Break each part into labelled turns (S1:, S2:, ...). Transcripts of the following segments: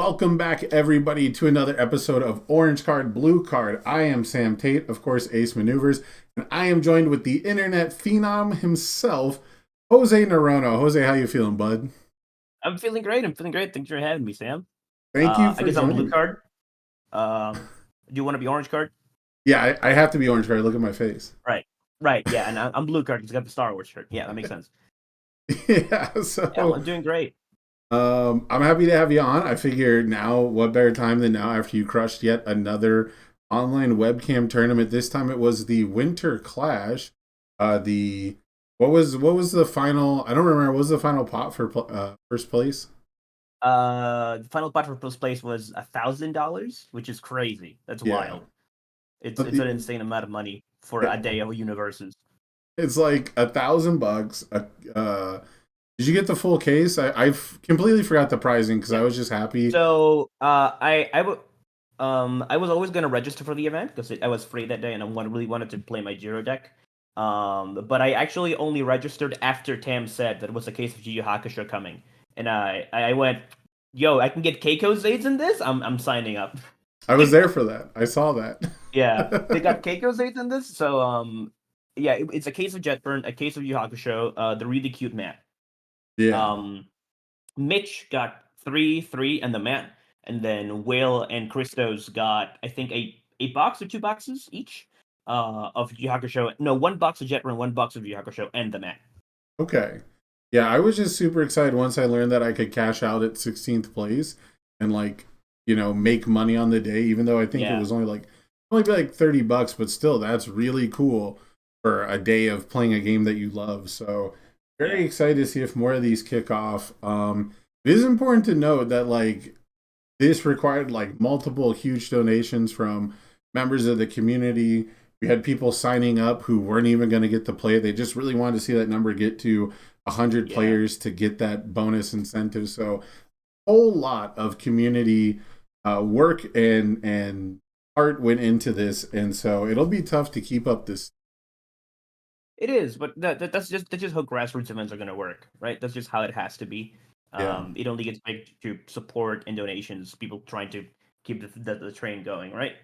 S1: Welcome back, everybody, to another episode of Orange Card, Blue Card. I am Sam Tate, of course, Ace Maneuvers, and I am joined with the internet phenom himself, Jose Norono. Jose, how you feeling, bud?
S2: I'm feeling great. I'm feeling great. Thanks for having me, Sam.
S1: Thank you
S2: I
S1: for
S2: guess I'm blue
S1: joining.
S2: card. Do you want to be orange card?
S1: Yeah, I have to be Orange Card. Look at my face.
S2: Right, right. Yeah, and I'm blue card because I got the Star Wars shirt. Yeah, that makes sense.
S1: Yeah,
S2: Yeah,
S1: so
S2: I'm doing great.
S1: I'm happy to have you on. I figure now, what better time than now after you crushed yet another online webcam tournament. This time it was the Winter Clash. The what was the final? I don't remember. What was the final pot for first place?
S2: The final pot for first place was $1,000, which is crazy. That's
S1: Yeah,
S2: wild. It's
S1: But
S2: it's an insane amount of money for a day of universes.
S1: it's like $1,000. Did you get the full case? I've completely forgot the pricing because I
S2: Yeah.
S1: was just happy.
S2: So I was always gonna register for the event because I was free that day and really wanted to play my Jiro deck. But I actually only registered after Tam said that it was a case of Yu Yu Hakusho coming, and I went, yo, I can get Keiko Zaids in this. I'm signing up.
S1: I was there for that. I saw that.
S2: Yeah, they got Keiko Zaids in this, so yeah, it's a case of Jetburn, a case of Yu Yu Hakusho, the really cute man.
S1: Yeah.
S2: Um, Mitch got 3, 3, and the man, and then Will and Christos got I think a box or 2 boxes each of Yu Yu Hakusho. No, 1 box of Jetburn, 1 box of Yu Yu Hakusho, and the man.
S1: Okay. Yeah, I was just super excited once I learned that I could cash out at 16th place and make money on the day, even though I think it
S2: Yeah,
S1: was only be like $30, but still that's really cool for a day of playing a game that you love. So very
S2: yeah,
S1: excited to see if more of these kick off. It is important to note that this required like multiple huge donations from members of the community. We had people signing up who weren't even going to get to play. They just really wanted to see that number get to 100
S2: yeah.
S1: players to get that bonus incentive. So, a whole lot of community work and art went into this, and so it'll be tough to keep up this.
S2: It is, but that's just how grassroots events are gonna work, right? That's just how it has to be.
S1: Yeah.
S2: It only gets big to support and donations, people trying to keep the train going, right?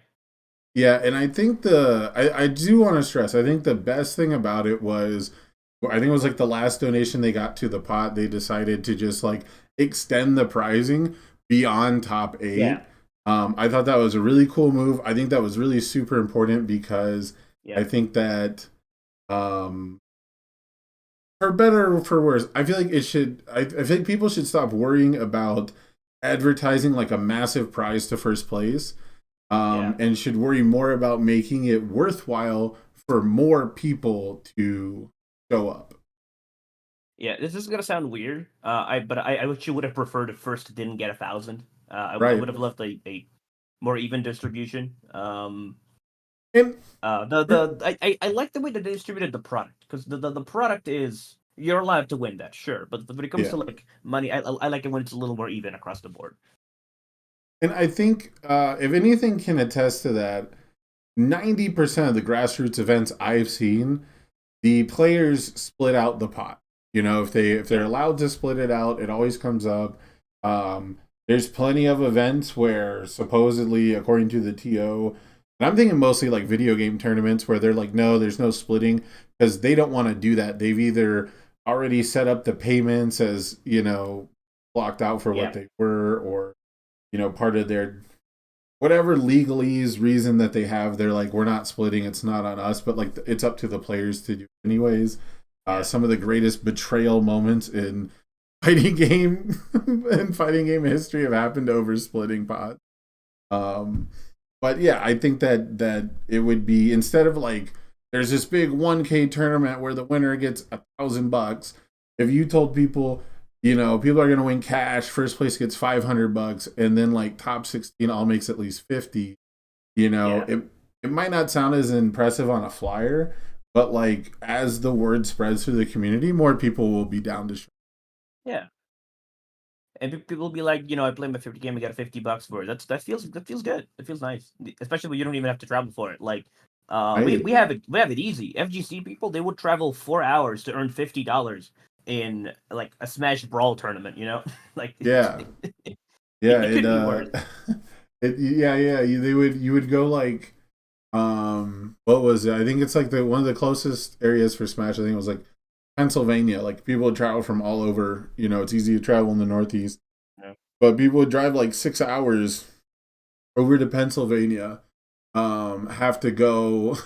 S1: Yeah, and I think I do want to stress, I think the best thing about it was I think it was like the last donation they got to the pot, they decided to just like extend the prizing beyond top
S2: Yeah,
S1: eight. I thought that was a really cool move. I think that was really super important because
S2: yeah,
S1: I think that um for better or for worse, I feel like I think people should stop worrying about advertising like a massive prize to first place,
S2: yeah.
S1: and should worry more about making it worthwhile for more people to show up.
S2: Yeah, this is gonna sound weird. I wish you would have preferred if first didn't get 1,000. I
S1: Right.
S2: would have loved a more even distribution.
S1: And
S2: I like the way that they distributed the product because the product is you're allowed to win that, sure, but when it comes
S1: yeah.
S2: to like money, I like it when it's a little more even across the board.
S1: And I think if anything can attest to that, 90% of the grassroots events I've seen, the players split out the pot. If they're
S2: Yeah,
S1: allowed to split it out, it always comes up. There's plenty of events where supposedly, according to the TO, and I'm thinking mostly like video game tournaments where they're like, no, there's no splitting because they don't want to do that. They've either already set up the payments as blocked out for what
S2: yeah,
S1: they were, or part of their whatever legalese reason that they have, they're like, we're not splitting, it's not on us, but like it's up to the players to do anyways.
S2: yeah,
S1: Some of the greatest betrayal moments in fighting game and fighting game history have happened over splitting pots. um but yeah, I think that it would be, instead of like there's this big 1K tournament where the winner gets $1,000, if you told people, people are going to win cash, first place gets $500, and then like top 16 all makes at least 50.
S2: yeah,
S1: It might not sound as impressive on a flyer, but like as the word spreads through the community, more people will be down to show.
S2: yeah. And people will be like, I played my 50 game, I got $50 for it. That feels good. It feels nice, especially when you don't even have to travel for it. Like, we
S1: Right.
S2: we have it easy. FGC people, they would travel 4 hours to earn $50 in like a Smash Brawl tournament. Like,
S1: Yeah. Yeah,
S2: It could be worse.
S1: you would go like what was it? I think it's like the one of the closest areas for Smash. I think it was like Pennsylvania. Like people would travel from all over. You know, it's easy to travel in the Northeast,
S2: Yeah.
S1: but people would drive like 6 hours over to Pennsylvania. Have to go,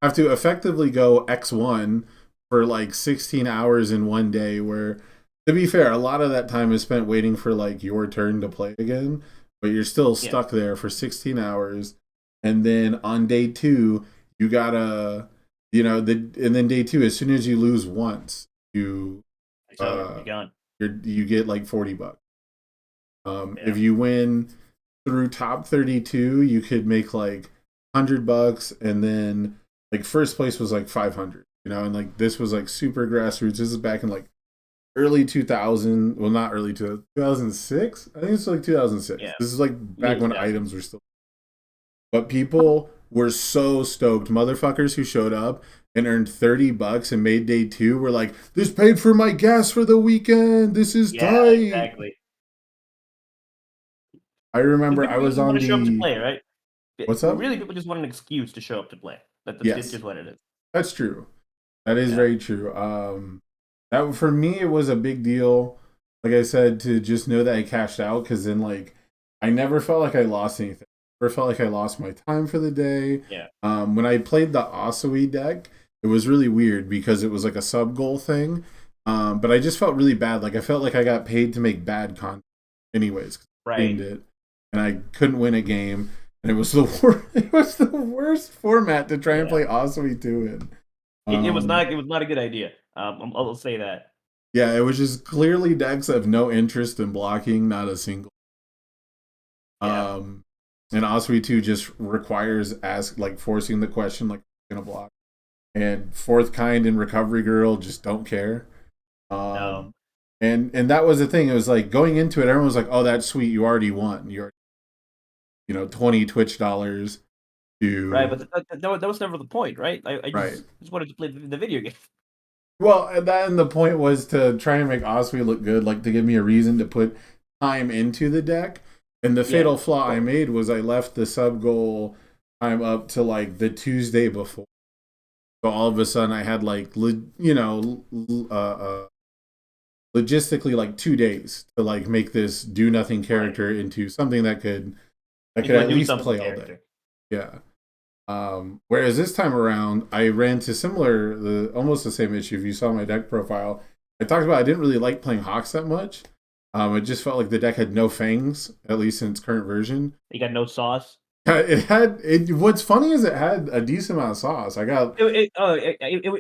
S1: have to effectively go X1 for like 16 hours in one day. Where, to be fair, a lot of that time is spent waiting for like your turn to play again, but you're still
S2: Yeah.
S1: stuck there for 16 hours. And then on day two, you gotta, and then day two, as soon as you lose once, you,
S2: It's over.
S1: uh,
S2: You're gone.
S1: you get like $40.
S2: Yeah.
S1: If you win through top 32, you could make like $100, and then like first place was like 500. And like this was like super grassroots. This is back in like early 2000. Well, not early 2006. I think it's like 2006.
S2: Yeah.
S1: This is like back
S2: Mid
S1: when
S2: 2000.
S1: items were still. But people were so stoked. Motherfuckers who showed up and earned $30 and made day two were like, "This paid for my gas for the weekend. This is
S2: Yeah,
S1: tight."
S2: exactly.
S1: I
S2: Because
S1: remember I
S2: people
S1: was
S2: just want
S1: on
S2: to show up to
S1: the.
S2: play, right?
S1: What's up?
S2: Really, people just want an excuse to show up to play. That's
S1: Yes,
S2: just what it is.
S1: that's true. That is
S2: Yeah.
S1: very true. That for me, it was a big deal. Like I said, to just know that I cashed out, because then like I never felt like I lost anything. Never felt like I lost my time for the day.
S2: Yeah.
S1: When I played the Asui deck, it was really weird because it was like a sub goal thing. But I just felt really bad. Like I felt like I got paid to make bad content, anyways. 'Cause I streamed
S2: Right.
S1: it, and I couldn't win a game, and it was the it was the worst format to try and
S2: Yeah.
S1: play Asui 2 in.
S2: It was
S1: Um,
S2: not. It was not a good idea. I'll say that.
S1: Yeah, it was just clearly decks have no interest in blocking, not a single.
S2: Yeah.
S1: Um, and Osprey 2 just requires forcing the question like gonna block. And Fourth Kind and Recovery Girl just don't care.
S2: No.
S1: And that was the thing. It was like going into it, everyone was like, "Oh, that's sweet. You already won. You're 20 Twitch dollars
S2: Right,
S1: to
S2: but that was never the point, right? I
S1: right."
S2: just wanted to play the video game.
S1: Well, and the point was to try and make Osprey look good, like to give me a reason to put time into the deck. And the
S2: Yeah.
S1: fatal flaw I made was I left the sub goal time up to like the Tuesday before. So all of a sudden I had like logistically like 2 days to like make this do nothing character into something that could
S2: Into a
S1: at
S2: do
S1: least
S2: something
S1: play all day.
S2: character.
S1: Yeah. Whereas this time around, I ran to almost the same issue. If you saw my deck profile, I talked about I didn't really like playing Hawks that much. It just felt like the deck had no fangs, at least in its current version.
S2: You got no sauce.
S1: It had it. What's funny is it had a decent amount of sauce. I got
S2: It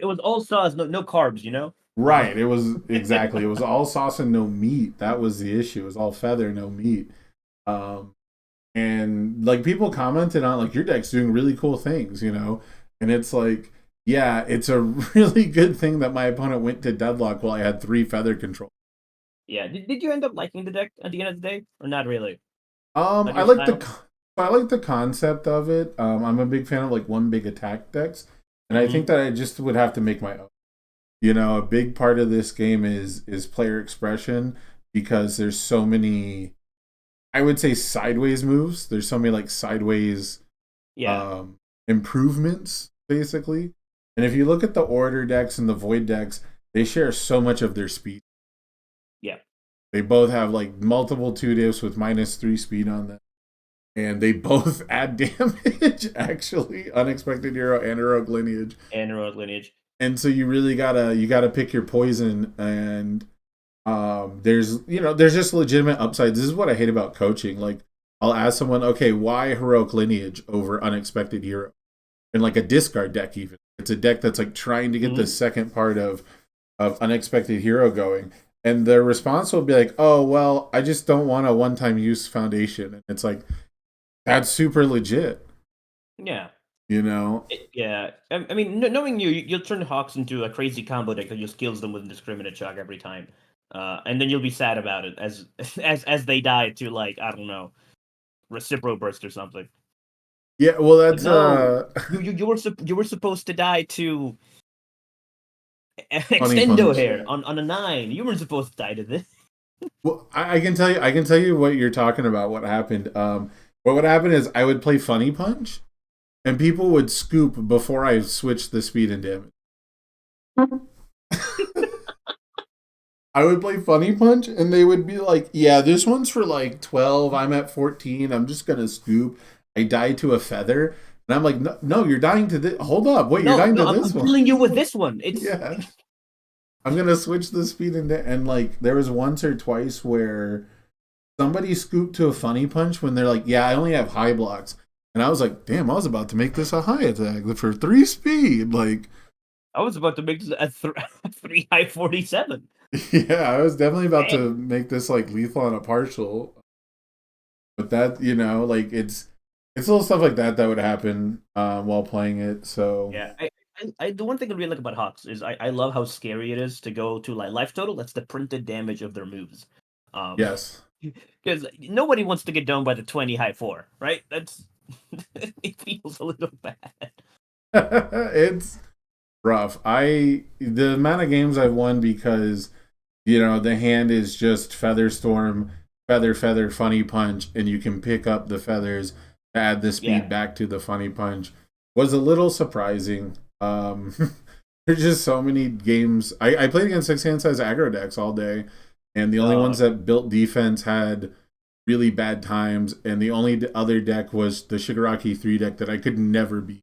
S2: was all sauce, no carbs.
S1: right. It was exactly. It was all sauce and no meat. That was the issue. It was all feather, no meat. Um, and like people commented on like your deck's doing really cool things, and it's like, yeah, it's a really good thing that my opponent went to deadlock while I had 3 feather control.
S2: Yeah. Did you end up liking the deck at the end of the day, or not really? Not
S1: I
S2: your
S1: like
S2: style.
S1: the concept of it. I'm a big fan of like one big attack decks, and I think
S2: Mm-hmm.
S1: that I just would have to make my own. A big part of this game is player expression, because there's so many, I would say, sideways moves. There's so many like sideways
S2: Yeah.
S1: improvements, basically. And if you look at the order decks and the void decks, they share so much of their speed.
S2: Yeah.
S1: They both have like multiple 2 dips with -3 speed on them. And they both add damage, actually. Unexpected Hero and Heroic Lineage.
S2: And Heroic Lineage.
S1: And so you really gotta pick your poison. And there's just legitimate upsides. This is what I hate about coaching. Like, I'll ask someone, okay, why Heroic Lineage over Unexpected Hero? In like a discard deck, even. It's a deck that's like trying to get the second part of Unexpected Hero going. And their response will be like, oh, well, I just don't want a one-time use foundation. And it's like, that's super legit.
S2: Yeah.
S1: Yeah.
S2: I mean, knowing you'll turn Hawks into a crazy combo deck that just kills them with indiscriminate shock every time, and then you'll be sad about it as as they die to, like, I don't know, Recipro Burst or something.
S1: Yeah, well, that's
S2: No, you were supposed to die to
S1: Funny
S2: Extendo
S1: Punch.
S2: here on a 9. You weren't supposed to die to this.
S1: Well, I can tell you what you're talking about. What happened? What would happen is I would play Funny Punch, and people would scoop before I switched the speed and damage. I would play Funny Punch, and they would be like, "Yeah, this one's for like 12. I'm at 14. I'm just gonna scoop." I died to a feather, and I'm like, "No, no, you're dying to this. Hold up, wait, you're
S2: No,
S1: dying
S2: no,
S1: to
S2: I'm,
S1: this
S2: I'm
S1: one."
S2: killing you with this one. It's
S1: Yeah, I'm gonna switch the speed and like there was once or twice where somebody scooped to a Funny Punch when they're like, "Yeah, I only have high blocks," and I was like, "Damn, I was about to make this a high attack for 3 speed." Like,
S2: I was about to make this a 3 high 47.
S1: yeah, I was definitely about
S2: Dang.
S1: to make this like lethal on a partial. But that, like it's little stuff like that that would happen while playing it. So
S2: Yeah, the one thing I really like about Hawks is I love how scary it is to go to like life total. That's the printed damage of their moves. Um,
S1: yes,
S2: because nobody wants to get done by the 20 high four, right? That's it feels a little bad.
S1: it's rough. The amount of games I've won because the hand is just Feather Storm, Feather Feather, Funny Punch, and you can pick up the feathers to add the speed
S2: Yeah.
S1: back to the Funny Punch was a little surprising. There's just so many games. I played against six hand size aggro decks all day, and the only ones
S2: Okay.
S1: that built defense had really bad times, and the only other deck was the Shigaraki 3 deck that I could never beat.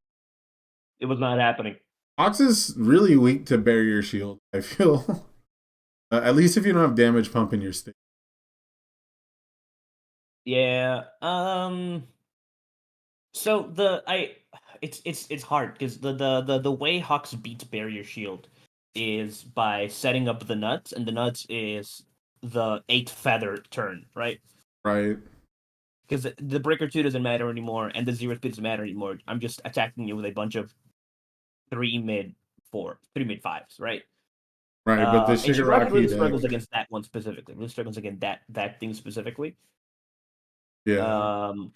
S2: It was not happening.
S1: Ox is really weak to Barrier Shield, I feel. At least if you don't have damage pump in your state.
S2: Yeah. So it's hard because the way Hawks beats Barrier Shield is by setting up the nuts, and the nuts is the 8 feather turn, right?
S1: Right.
S2: Because the breaker 2 doesn't matter anymore, and the 0 speed doesn't matter anymore. I'm just attacking you with a bunch of 3 mid 5s, right?
S1: Right, but the
S2: And Shigaraki really
S1: Shigaraki
S2: struggles
S1: deck,
S2: against that one specifically. Really struggles against that thing specifically.
S1: yeah,
S2: Um,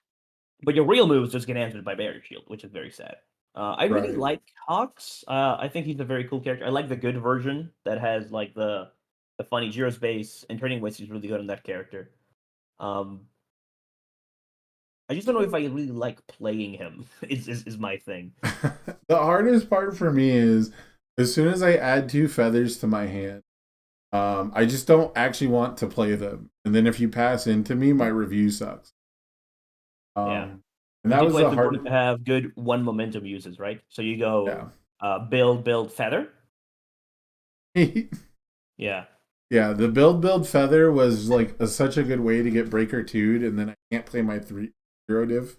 S2: but your real moves just get answered by Barrier Shield, which is very sad. I really
S1: right.
S2: like Hawks. I think he's a very cool character. I like the good version that has like the funny Jiro's base and Turning Waste is really good on that character. Um, I just don't know if I really like playing him. Is my thing.
S1: The hardest part for me is as soon as I add two feathers to my hand, I just don't actually want to play them. And then if you pass into me, my review sucks.
S2: Yeah.
S1: Um, and
S2: Which
S1: that
S2: is
S1: was
S2: why
S1: the
S2: it's important
S1: hard.
S2: to have good one momentum uses, right? So you go
S1: Yeah.
S2: build feather. Yeah.
S1: Yeah, the build feather was like such a good way to get breaker 2'd, and then I can't play my 3 div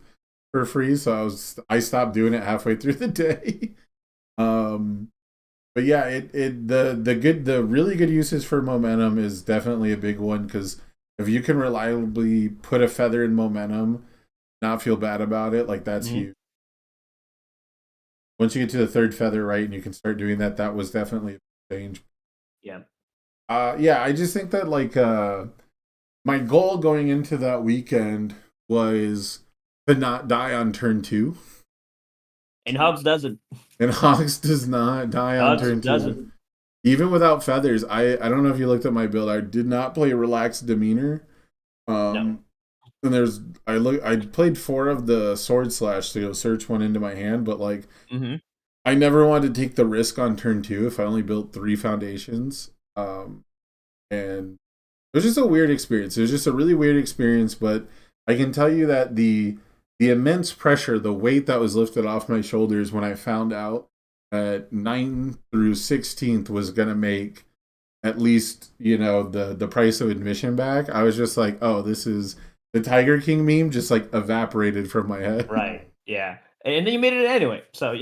S1: for free, so I stopped doing it halfway through the day. um but yeah, the really good uses for momentum is definitely a big one because if you can reliably put a feather in momentum, not feel bad about it, like that's
S2: Hmm.
S1: huge. Once you get to the third feather right and you can start doing that, that was definitely a change.
S2: Yeah.
S1: Yeah, I just think that like my goal going into that weekend was to not die on turn 2.
S2: And Hobbs doesn't.
S1: And Hogs does not die on
S2: Hobbs
S1: turn
S2: doesn't.
S1: 2. Even without feathers, I don't know if you looked at my build. I did not play relaxed demeanor.
S2: No.
S1: Um and I played 4 of the sword slash to go search one into my hand, but like
S2: Hmm.
S1: I never wanted to take the risk on turn 2 if I only built 3 foundations. And it was just a weird experience. It was just a really weird experience, but I can tell you that the immense pressure, the weight that was lifted off my shoulders when I found out that 9th through 16th was gonna make at least, the price of admission back. I was just like, oh, this is the Tiger King meme just like evaporated from my head.
S2: Right. Yeah. And then you made it anyway. So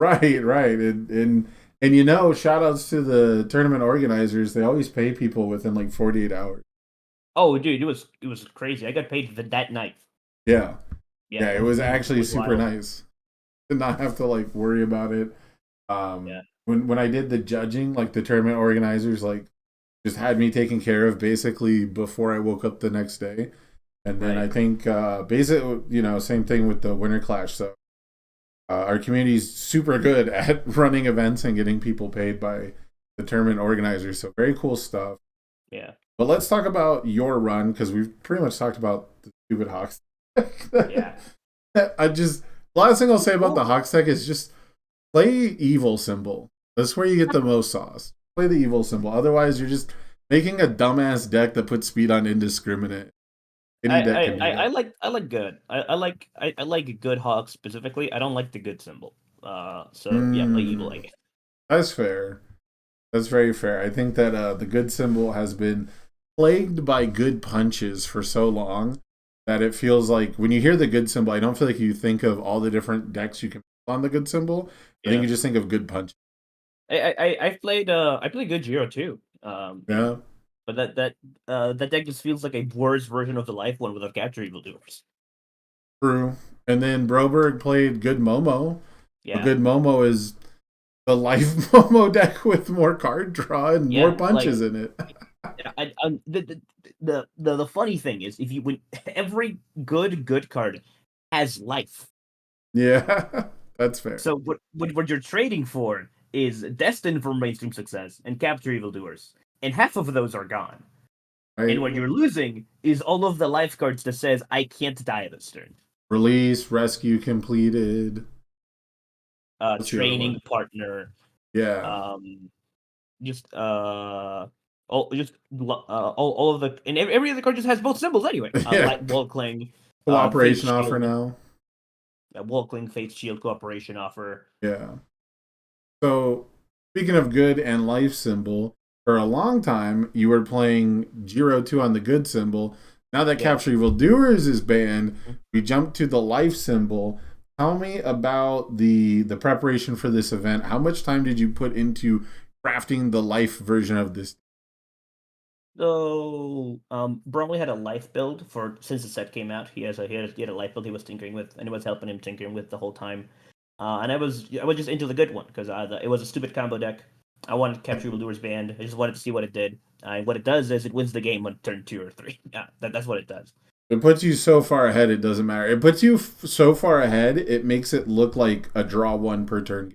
S1: Right, right. And shout outs to the tournament organizers. They always pay people within like 48 hours.
S2: Oh, dude, it was crazy. I got paid that night.
S1: Yeah.
S2: Yeah,
S1: Yeah,
S2: it
S1: it
S2: was
S1: was
S2: it was, it
S1: actually
S2: was
S1: super
S2: wild.
S1: nice to not have to like worry about it.
S2: Yeah.
S1: When I did the judging, like the tournament organizers like just had me taken care of basically before I woke up the next day. And then
S2: Right.
S1: I think basically same thing with the Winter Clash. So our community is super good at running events and getting people paid by the tournament organizers. So very cool stuff.
S2: Yeah.
S1: But let's talk about your run because we've pretty much talked about the stupid Hawks.
S2: Yeah.
S1: I just last thing I'll say about the
S2: Well,
S1: Hawks deck is just play evil symbol. That's where you get the most sauce. Play the evil symbol. Otherwise, you're just making a dumbass deck that puts speed on indiscriminate. Any deck can do that.
S2: I like good. I like a good hawk specifically. I don't like the good symbol. So yeah, play evil, I
S1: Mm,
S2: guess.
S1: that's fair. That's very fair. I think that the good symbol has been plagued by good punches for so long that it feels like when you hear the good symbol, I don't feel like you think of all the different decks you can put on the good symbol. I think
S2: Yeah.
S1: you just think of good punches.
S2: I played good Giro too.
S1: Yeah,
S2: But that deck just feels like a worse version of the life one without capture evildoers.
S1: true. And then Broberg played good Momo. A
S2: Yeah.
S1: good Momo is the life Momo deck with more card draw and more
S2: Yeah,
S1: punches
S2: like
S1: in it.
S2: the funny thing is if you when every good card has life.
S1: Yeah, that's fair.
S2: So what you're trading for is destined for mainstream success and capture evildoers, and half of those are gone. And
S1: Right?
S2: what you're losing is all of the life cards that says I can't die this turn.
S1: Release, rescue completed. What's the other one?
S2: Training partner,
S1: Yeah.
S2: um, just all of the and every other card just has both symbols anyway.
S1: Yeah.
S2: Light wall cling, fate
S1: Cooperation offer
S2: shield,
S1: now.
S2: wall cling, fate shield, cooperation offer.
S1: Yeah. So speaking of good and life symbol, for a long time you were playing Giro 2 on the good symbol. Now that
S2: Yeah.
S1: Capture Evil Doers is banned, we jump to the life symbol. Tell me about the preparation for this event. How much time did you put into crafting the life version of this?
S2: So, Bromley had a life build for since the set came out. He had a life build he was tinkering with, and it was helping him tinkering with the whole time. And I was just into the good one because it was a stupid combo deck. I wanted to capture Evildoer's band. I just wanted to see what it did. What it does is it wins the game on turn 2 or 3. Yeah, that's what it does.
S1: It puts you so far ahead, it doesn't matter. It puts you so far ahead, it makes it look like a draw one per turn.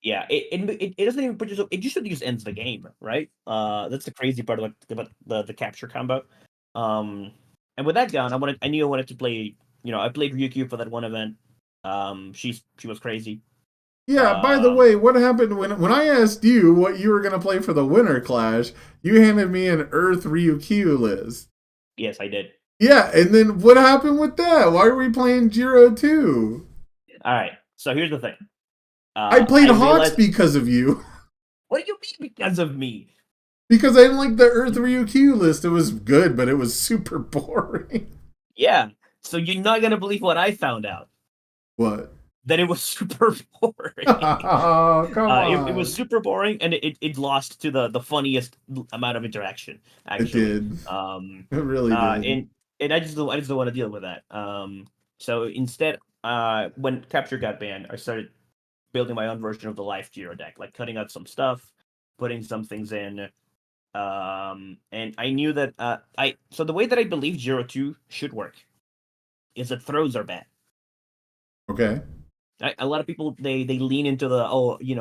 S2: Yeah, it doesn't even put you. It usually just ends the game, right? That's the crazy part about the capture combo. Um, and with that gone, I knew I wanted to play. I played Ryukyu for that one event. She was crazy.
S1: Yeah, by the
S2: Um,
S1: way, what happened when I asked you what you were going to play for the Winter Clash? You handed me an Earth Ryukyu list.
S2: yes, I did.
S1: Yeah, and then what happened with that? Why are we playing Jiro 2?
S2: All right. So here's the thing.
S1: I played
S2: I
S1: Hawks
S2: realized.
S1: because of you.
S2: What do you mean because of me?
S1: Because I didn't like the Earth Ryukyu list. It was good, but it was super boring.
S2: Yeah. So you're not gonna believe what I found out.
S1: What?
S2: That it was super boring.
S1: Oh, come
S2: It was
S1: on.
S2: super boring, and it lost to the funniest amount of interaction
S1: It
S2: actually.
S1: did. It really did.
S2: And I just don't want to deal with that. So instead, when capture got banned, I started building my own version of the life Giro deck, like cutting out some stuff, putting some things in. And I knew that I so the way that I believe Giro 2 should work is that throws are bad.
S1: Okay.
S2: A lot of people they lean into the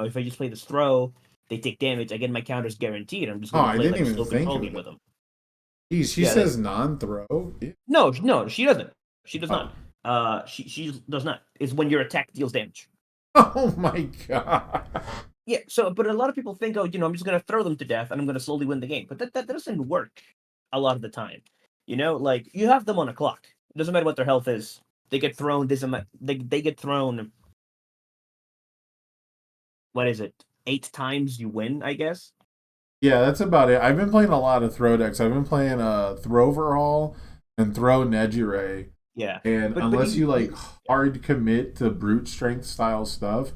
S2: if I just play this throw, they take damage. I get my counters guaranteed. I'm just
S1: Oh,
S2: gonna
S1: I
S2: play
S1: didn't
S2: like a
S1: even
S2: slow
S1: think
S2: control
S1: of
S2: game
S1: that.
S2: with them.
S1: Geez, she
S2: Yeah,
S1: says non-throw. Yeah.
S2: no, she doesn't. She does
S1: Oh.
S2: not. She does not. Is when your attack deals damage.
S1: Oh my god.
S2: Yeah. So, but a lot of people think, I'm just gonna throw them to death and I'm gonna slowly win the game. But that doesn't work a lot of the time. Like you have them on a clock. It doesn't matter what their health is. They get thrown this amount. They get thrown. What is it? 8 times you win, I guess.
S1: Yeah, that's about it. I've been playing a lot of throw decks. I've been playing Throverhaul and Throw Nejire.
S2: Yeah.
S1: And
S2: But
S1: unless you like
S2: yeah,
S1: hard commit to brute strength style stuff,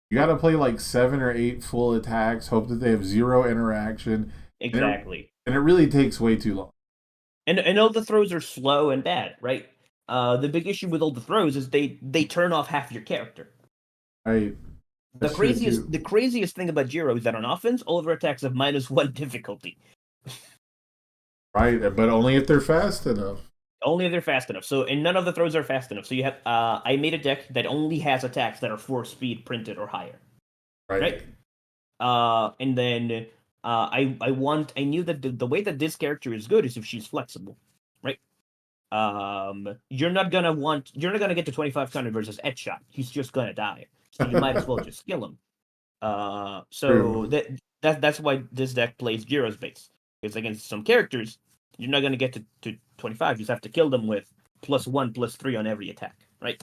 S1: you got to play like 7 or 8 full attacks, hope that they have zero interaction, and
S2: exactly.
S1: it really takes way too long.
S2: And all the throws are slow and bad, right? The big issue with all the throws is they turn off half your character.
S1: Right? That's true too.
S2: The craziest thing about Jiro is that on offense, all of her attacks have -1 difficulty.
S1: Right, but only if they're fast enough.
S2: Only if they're fast enough. So and none of the throws are fast enough. So you have I made a deck that only has attacks that are 4 speed printed or higher.
S1: Right.
S2: Right? And then I knew that the way that this character is good is if she's flexible, right? You're not gonna get to 25 counter versus headshot. He's just gonna die. So you might as well just kill him. So
S1: True.
S2: that's why this deck plays Gyro's base. Because against some characters, you're not gonna get to 25. You just have to kill them with +1/+3 on every attack, right?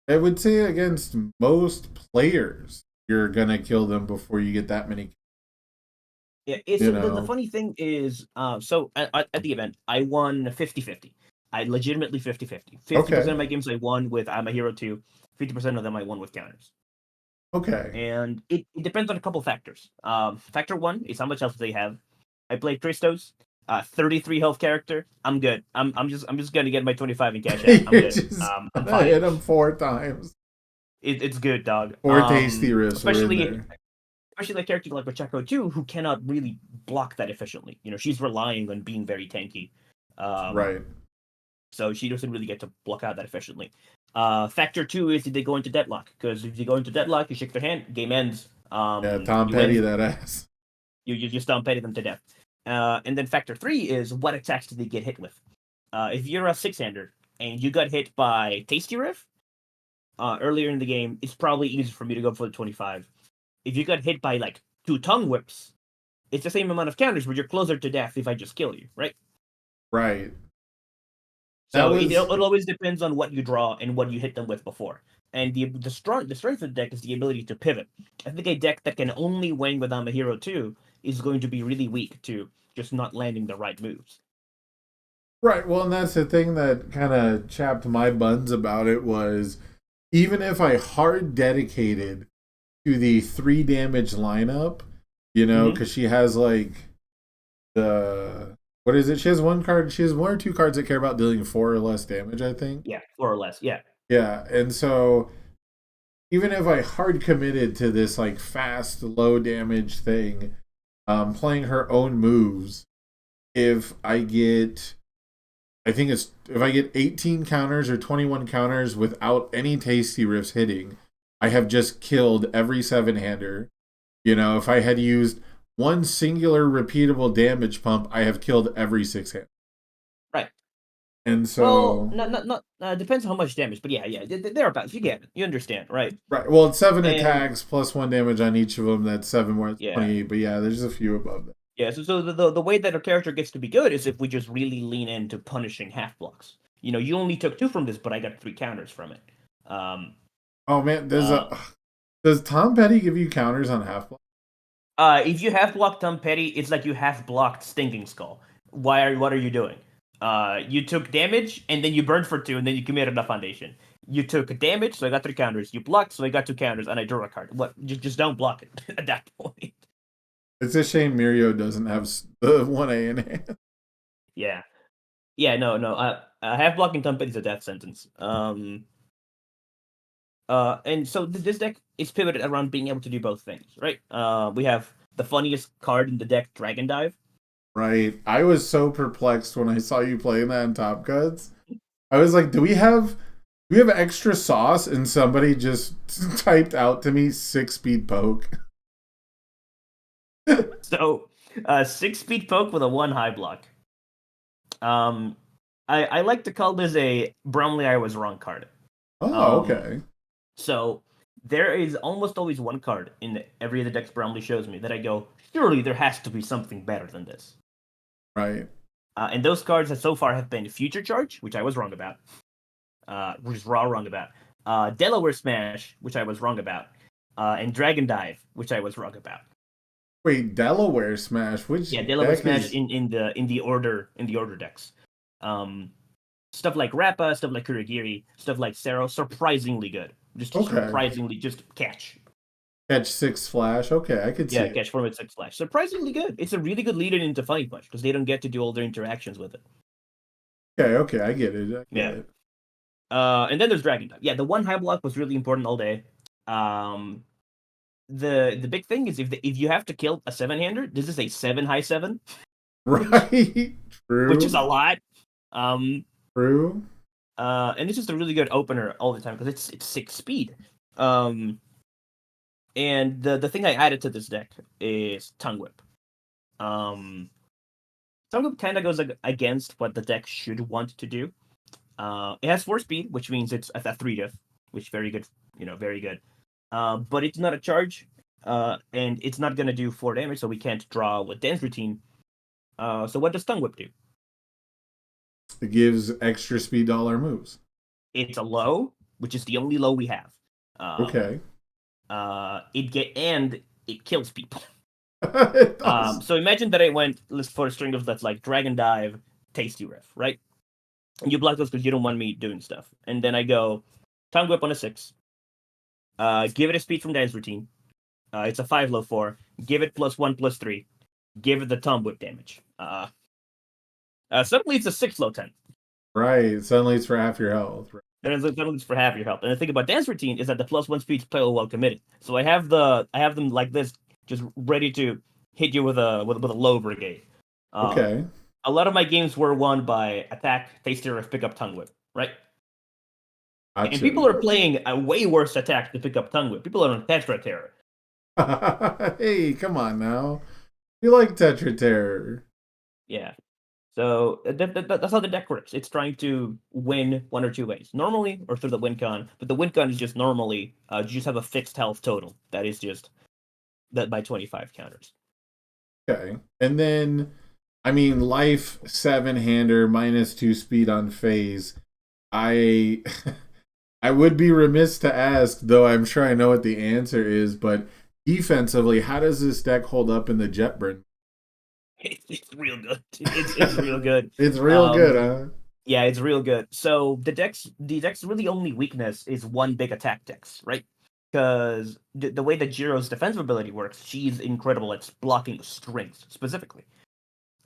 S1: I would say against most players, you're gonna kill them before you get that many.
S2: Yeah, it's
S1: You
S2: the
S1: know.
S2: funny thing is, so at the event, I won 50-50. I legitimately 50-50. 50%
S1: Okay.
S2: of my games I won with I'm a Hero 2, 50% of them I won with counters.
S1: Okay.
S2: And it depends on a couple factors. Factor one is how much health they have. I played Christos, 33 health character. I'm good. I'm just gonna get my 25 and cash out. I'm
S1: You're
S2: good.
S1: just
S2: I'm
S1: gonna
S2: fine.
S1: hit them 4 times.
S2: It's good, dog.
S1: Four tasty riffs were in
S2: Especially
S1: there.
S2: especially a character like Pacheco too, who cannot really block that efficiently. She's relying on being very tanky. Um,
S1: Right.
S2: so she doesn't really get to block out that efficiently. Factor two is if they go into deadlock, because if you go into deadlock, you shake their hand, game ends.
S1: Yeah, Tom
S2: You
S1: Petty
S2: win,
S1: that ass.
S2: you just don't petty them to death. And then factor three is what attacks do they get hit with? If you're a six-hander and you got hit by Tasty Riff earlier in the game, it's probably easy for me to go for the 25. If you got hit by like two tongue whips, it's the same amount of counters, but you're closer to death if I just kill you, right?
S1: Right. That
S2: So it
S1: was
S2: always depends on what you draw and what you hit them with before. And the strength of the deck is the ability to pivot. I think a deck that can only win with I'm a Hero 2 is going to be really weak to just not landing the right moves.
S1: right. Well, and that's the thing that kind of chapped my buns about it was even if I hard dedicated to the 3 damage lineup,
S2: Mm-hmm.
S1: because she has like the what is it? She has one card. She has one or two cards that care about dealing 4 or less damage. I think.
S2: Yeah, more or less. Yeah.
S1: Yeah, and so even if I hard committed to this like fast, low damage thing, playing her own moves, if I get, I think it's if I get 18 counters or 21 counters without any tasty riffs hitting, I have just killed every seven-hander. If I had used one singular repeatable damage pump, I have killed every six-hander.
S2: Right.
S1: And
S2: Well,
S1: so,
S2: not depends on how much damage, but yeah, thereabouts. You get it. You understand, right?
S1: right, well, it's seven
S2: And
S1: attacks plus 1 damage on each of them. That's seven more. That's
S2: yeah,
S1: 28. But yeah, there's a few above that.
S2: yeah. So the way that a character gets to be good is if we just really lean into punishing half blocks. You only took two from this, but I got three counters from it. Um,
S1: Oh man,
S2: uh,
S1: does Tom Petty give you counters on half block?
S2: if you half blocked Tom Petty, it's like you half blocked Stinking Skull. What are you doing? You took damage and then you burned for two and then you committed a foundation. You took damage, so I got three counters. You blocked, so I got two counters, and I drew a card. What? Just don't block it at that point.
S1: It's a shame Mirio doesn't have the 1A in hand.
S2: Yeah, yeah, no. Half blocking Tom Petty's a death sentence. And so this deck is pivoted around being able to do both things, right? We have the funniest card in the deck, Dragon Dive.
S1: Right. I was so perplexed when I saw you playing that in Top Cuts. I was like, do we have extra sauce? And somebody just typed out to me 6 speed poke.
S2: So, 6 speed poke with a one high block. Um, I like to call this a Bromley I was wrong card.
S1: Oh,
S2: Um,
S1: okay.
S2: so there is almost always one card in every of the decks Bromley shows me that I go, surely there has to be something better than this.
S1: Right.
S2: And those cards that so far have been Future Charge, which I was wrong about, which is wrong about. Delaware Smash, which I was wrong about, and Dragon Dive, which I was wrong about.
S1: Wait, Delaware Smash. Which
S2: Yeah, Delaware
S1: deck
S2: Smash
S1: is
S2: in the order decks. Um, Stuff like Rappa, stuff like Kuragiri, stuff like Sero, surprisingly good. Just
S1: okay?
S2: surprisingly, just catch.
S1: Catch 6 flash. Okay, I could see
S2: Yeah,
S1: it.
S2: catch 4 with 6 flash. Surprisingly good. It's a really good lead in into Funny Punch because they don't get to do all their interactions with it.
S1: Okay, I get it. I get
S2: Yeah.
S1: it.
S2: And then there's Dragon Dive. Yeah, the one high block was really important all day. Um, the big thing is if you have to kill a seven-hander, this is a 7 high 7,
S1: Right.
S2: which is a
S1: True.
S2: lot. Um,
S1: True.
S2: and it's just a really good opener all the time because it's 6 speed. Um, And the thing I added to this deck is Tongue Whip. Um, Tongue Whip kind of goes against what the deck should want to do. It has 4 speed, which means it's at 3 diff, which very good, very good. But it's not a charge, and it's not gonna do 4 damage, so we can't draw with Dance Routine. So what does Tongue Whip do?
S1: It gives extra speed to all our moves.
S2: It's a low, which is the only low we have.
S1: Okay.
S2: It kills people.
S1: It does.
S2: So imagine that I went for a string of that's like Dragon Dive, Tasty Riff, right? And you block those because you don't want me doing stuff. And then I go Tongue Whip on a 6. Give it a speed from Dance Routine. It's a 5 low 4. Give it +1/+3. Give it the Tongue Whip damage. Suddenly it's a 6 low 10.
S1: Right. Suddenly it's for half your health. Right.
S2: And suddenly it's for half your health. And the thing about Dance Routine is that the +1 speeds play while committed. So I have them like this, just ready to hit you with a low brigade.
S1: Okay.
S2: A lot of my games were won by attack, Tasty Riff, pick up Tongue Whip, right?
S1: Gotcha.
S2: And people are playing a way worse attack to pick up Tongue Whip. People are on Tetra Terror.
S1: Hey, come on now. You like Tetra Terror.
S2: Yeah. So that's how the deck works. It's trying to win one or two ways. Normally, or through the win con, but the win con is just normally, you just have a fixed health total. That is just that by 25 counters.
S1: Okay. And then, I mean, life 7-hander, -2 speed on phase. I I would be remiss to ask, though I'm sure I know what the answer is, but defensively, how does this deck hold up in the Jetburn?
S2: It's real good. It's real good.
S1: It's real good, huh?
S2: Yeah, it's real good. So the deck's really only weakness is one big attack dex, right? Because the way that Jiro's defensive ability works, she's incredible at blocking strings specifically,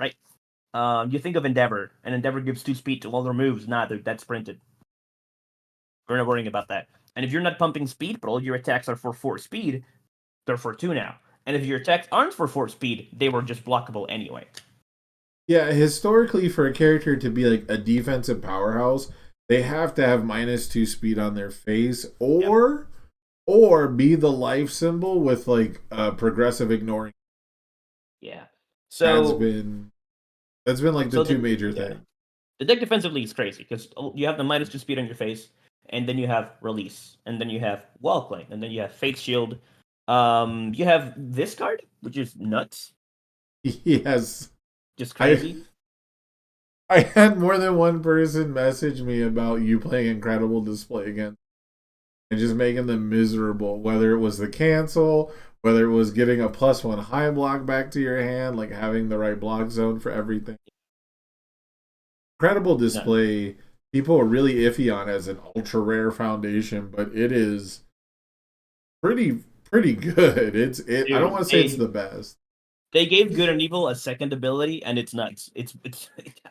S2: right? You think of Endeavor, and Endeavor gives 2 speed to all their moves. Nah, that's printed. We're not worrying about that. And if you're not pumping speed, but all your attacks are for 4 speed, they're for 2 now. And if your attacks aren't for 4 speed, they were just blockable anyway.
S1: Yeah, historically, for a character to be like a defensive powerhouse, they have to have -2 speed on their face, or be the life symbol with like progressive ignoring.
S2: Yeah.
S1: That's
S2: So
S1: been like the two major things.
S2: The deck defensively is crazy because you have the -2 speed on your face, and then you have release, and then you have wall claim, and then you have Faith Shield. You have this card, which is nuts.
S1: Yes.
S2: Just crazy.
S1: I had more than one person message me about you playing Incredible Display again and just making them miserable, whether it was the cancel, whether it was getting a +1 high block back to your hand, like having the right block zone for everything. Incredible Display, people are really iffy on as an ultra rare foundation, but it is pretty good. Dude, I don't want to say it's the best.
S2: They gave Good and Evil a second ability, and it's nuts. It's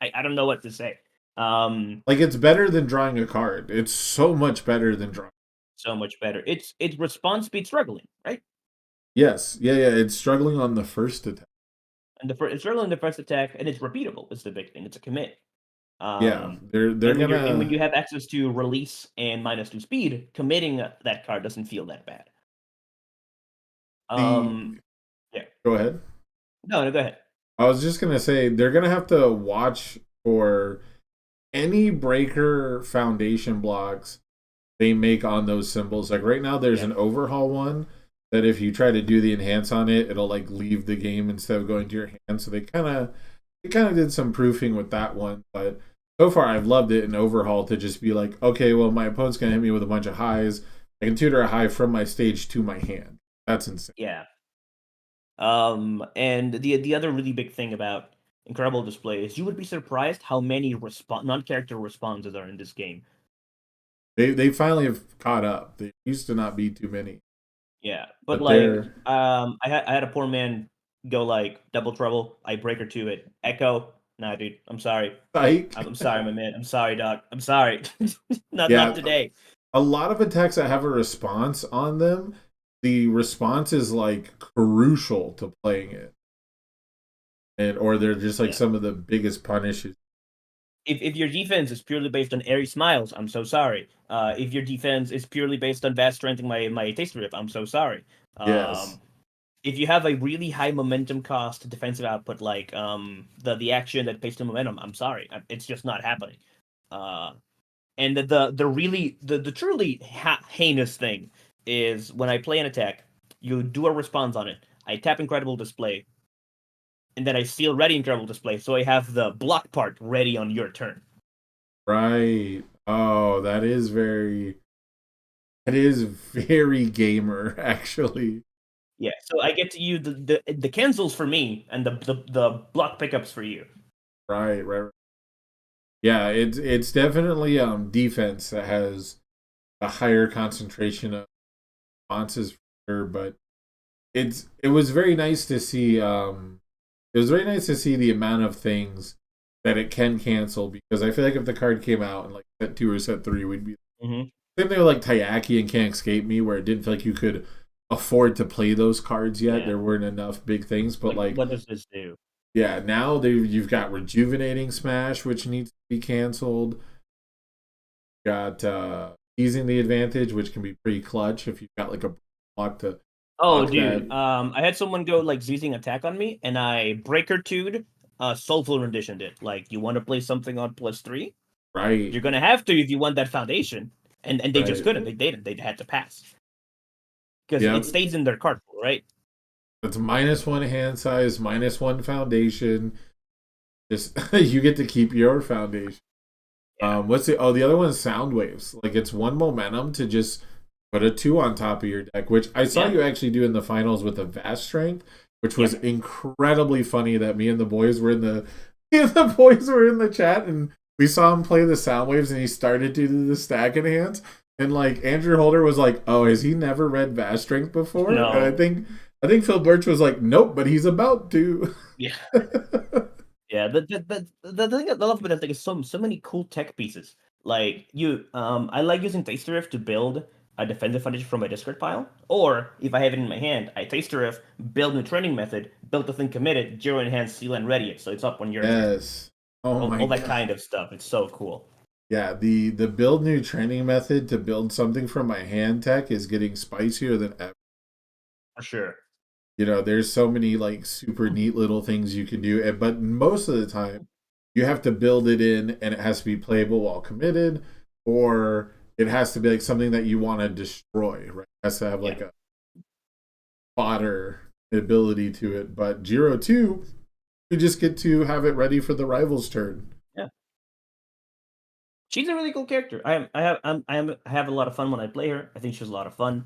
S2: I don't know what to say.
S1: Like it's better than drawing a card. It's so much better than drawing.
S2: So much better. It's response speed struggling, right?
S1: Yes, yeah. It's struggling on the first attack.
S2: And it's struggling on the first attack, and it's repeatable. Is the big thing. It's a commit.
S1: Yeah, they're gonna.
S2: And when you have access to release and -2 speed, committing that card doesn't feel that bad.
S1: Yeah. Go ahead.
S2: No, go ahead.
S1: I was just gonna say they're gonna have to watch for any breaker foundation blocks they make on those symbols. Like right now, there's an overhaul one that if you try to do the enhance on it, it'll like leave the game instead of going to your hand. So they kind of did some proofing with that one, but so far I've loved it in overhaul to just be like, okay, well my opponent's gonna hit me with a bunch of highs. I can tutor a high from my stage to my hand. That's insane.
S2: Yeah. And the other really big thing about Incredible Display is you would be surprised how many non-character responses are in this game.
S1: They finally have caught up. There used to not be too many.
S2: Yeah, but like, I had a poor man go like Double Trouble. I breaker to it. Echo. Nah, dude. I'm sorry. I'm sorry, my man. I'm sorry, doc. I'm sorry. not today.
S1: A lot of attacks that have a response on them, the response is like crucial to playing it, or they're just like some of the biggest punishes.
S2: If your defense is purely based on airy smiles, I'm so sorry. If your defense is purely based on vast strengthening my taste rip, I'm so sorry.
S1: Yes.
S2: If you have a really high momentum cost defensive output like the action that pays to momentum, I'm sorry, it's just not happening. Uh, and the really the truly heinous thing is when I play an attack, you do a response on it. I tap Incredible Display, and then I seal Ready Incredible Display, so I have the block part ready on your turn.
S1: Right. Oh, that is very gamer, actually.
S2: Yeah, so I get to use the cancels for me and the block pickups for you.
S1: Right. Yeah, it's definitely defense that has a higher concentration of responses for sure, but it was very nice to see it was very nice to see the amount of things that it can cancel, because I feel like if the card came out in like set 2 or set 3, we'd be
S2: Mm-hmm.
S1: same thing with like Tayaki and Can't Escape Me, where it didn't feel like you could afford to play those cards yet.
S2: Yeah.
S1: There weren't enough big things, but
S2: Like,
S1: like,
S2: what does this do?
S1: yeah, now you've got Rejuvenating Smash, which needs to be canceled. Got Easing the Advantage, which can be pretty clutch if you've got like a block to
S2: Oh,
S1: block
S2: dude.
S1: that.
S2: I had someone go like Zing attack on me, and I breaker two'd, soulful renditioned it. Like, you want to play something on +3?
S1: Right,
S2: You're gonna have to if you want that foundation. And they just
S1: right.
S2: couldn't. They didn't. They had to pass because it
S1: Yep.
S2: stays in their card pool, right?
S1: It's -1 hand size, -1 foundation. Just you get to keep your foundation.
S2: Yeah.
S1: What's the other one is Sound Waves. Like, it's one momentum to just put a 2 on top of your deck, which I saw
S2: Yeah.
S1: you actually do in the finals with a Vast Strength, which was
S2: Yep.
S1: incredibly funny that me and the boys were in the me and the boys were in the chat, and we saw him play the Sound Waves, and he started to do the stack enhance, and like Andrew Holder was like, "Oh, has he never read Vast Strength before?" And
S2: No.
S1: I think Phil Birch was like, "Nope, but he's about to."
S2: Yeah. Yeah, the thing I love about that thing is so many cool tech pieces. Like I like using Taster Rift to build a defensive foundation from my discard pile, or if I have it in my hand, I Taster Rift, build new training method, build the thing committed, zero enhance, seal, and ready it, so it's up on your turn.
S1: Yes. Oh my
S2: All that
S1: god.
S2: kind of stuff. It's so cool.
S1: Yeah, the build new training method to build something from my hand tech is getting spicier than ever.
S2: For sure.
S1: You know, there's so many like super neat little things you can do, but most of the time you have to build it in, and it has to be playable while committed, or it has to be like something that you want to destroy, right? It has to have
S2: Yeah.
S1: like a fodder ability to it. But Jiro 2, you just get to have it ready for the rival's turn.
S2: Yeah. She's a really cool character. I have a lot of fun when I play her. I think she's a lot of fun.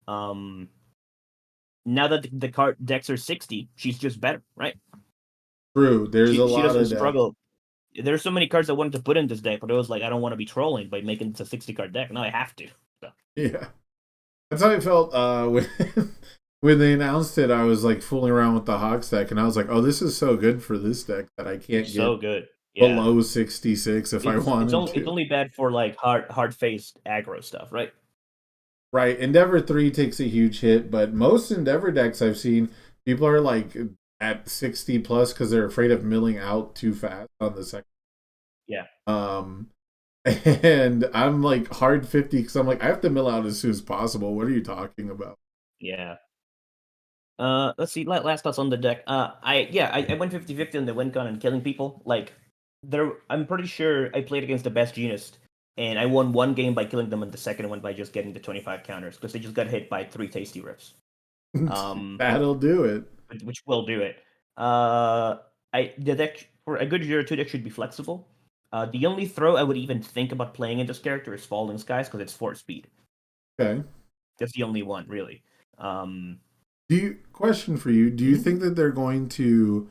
S2: Um Now that the card decks are 60, she's just better, right?
S1: True, there's a
S2: She
S1: lot
S2: doesn't
S1: of that.
S2: struggle. There's so many cards I wanted to put in this deck, but it was like I don't want to be trolling by making it a 60 card deck. Now I have to. So,
S1: Yeah. That's how I felt when when they announced it. I was like fooling around with the Hawks deck, and I was like, "Oh, this is so good for this deck that I can't get
S2: so good. Yeah.
S1: below 66 if I wanted
S2: It's
S1: to."
S2: only bad for like hard faced aggro stuff, right?
S1: Right, Endeavor 3 takes a huge hit, but most Endeavor decks I've seen, people are like at 60 plus because they're afraid of milling out too fast on the second.
S2: Yeah.
S1: Um, and I'm like hard 50 because I'm like, I have to mill out as soon as possible. What are you talking about?
S2: Yeah. Let's see. Last thoughts on the deck. I went 50-50 on the win con and killing people. Like, I'm pretty sure I played against the best Genist, and I won one game by killing them, and the second one by just getting the 25 counters because they just got hit by 3 tasty riffs. Um,
S1: That'll do it.
S2: which will do it. Uh, the deck for a good Zero 2 deck should be flexible. The only throw I would even think about playing in this character is Falling Skies because it's 4 speed.
S1: Okay.
S2: That's the only one really. Um,
S1: Question for you, do you
S2: mhm.
S1: think that they're going to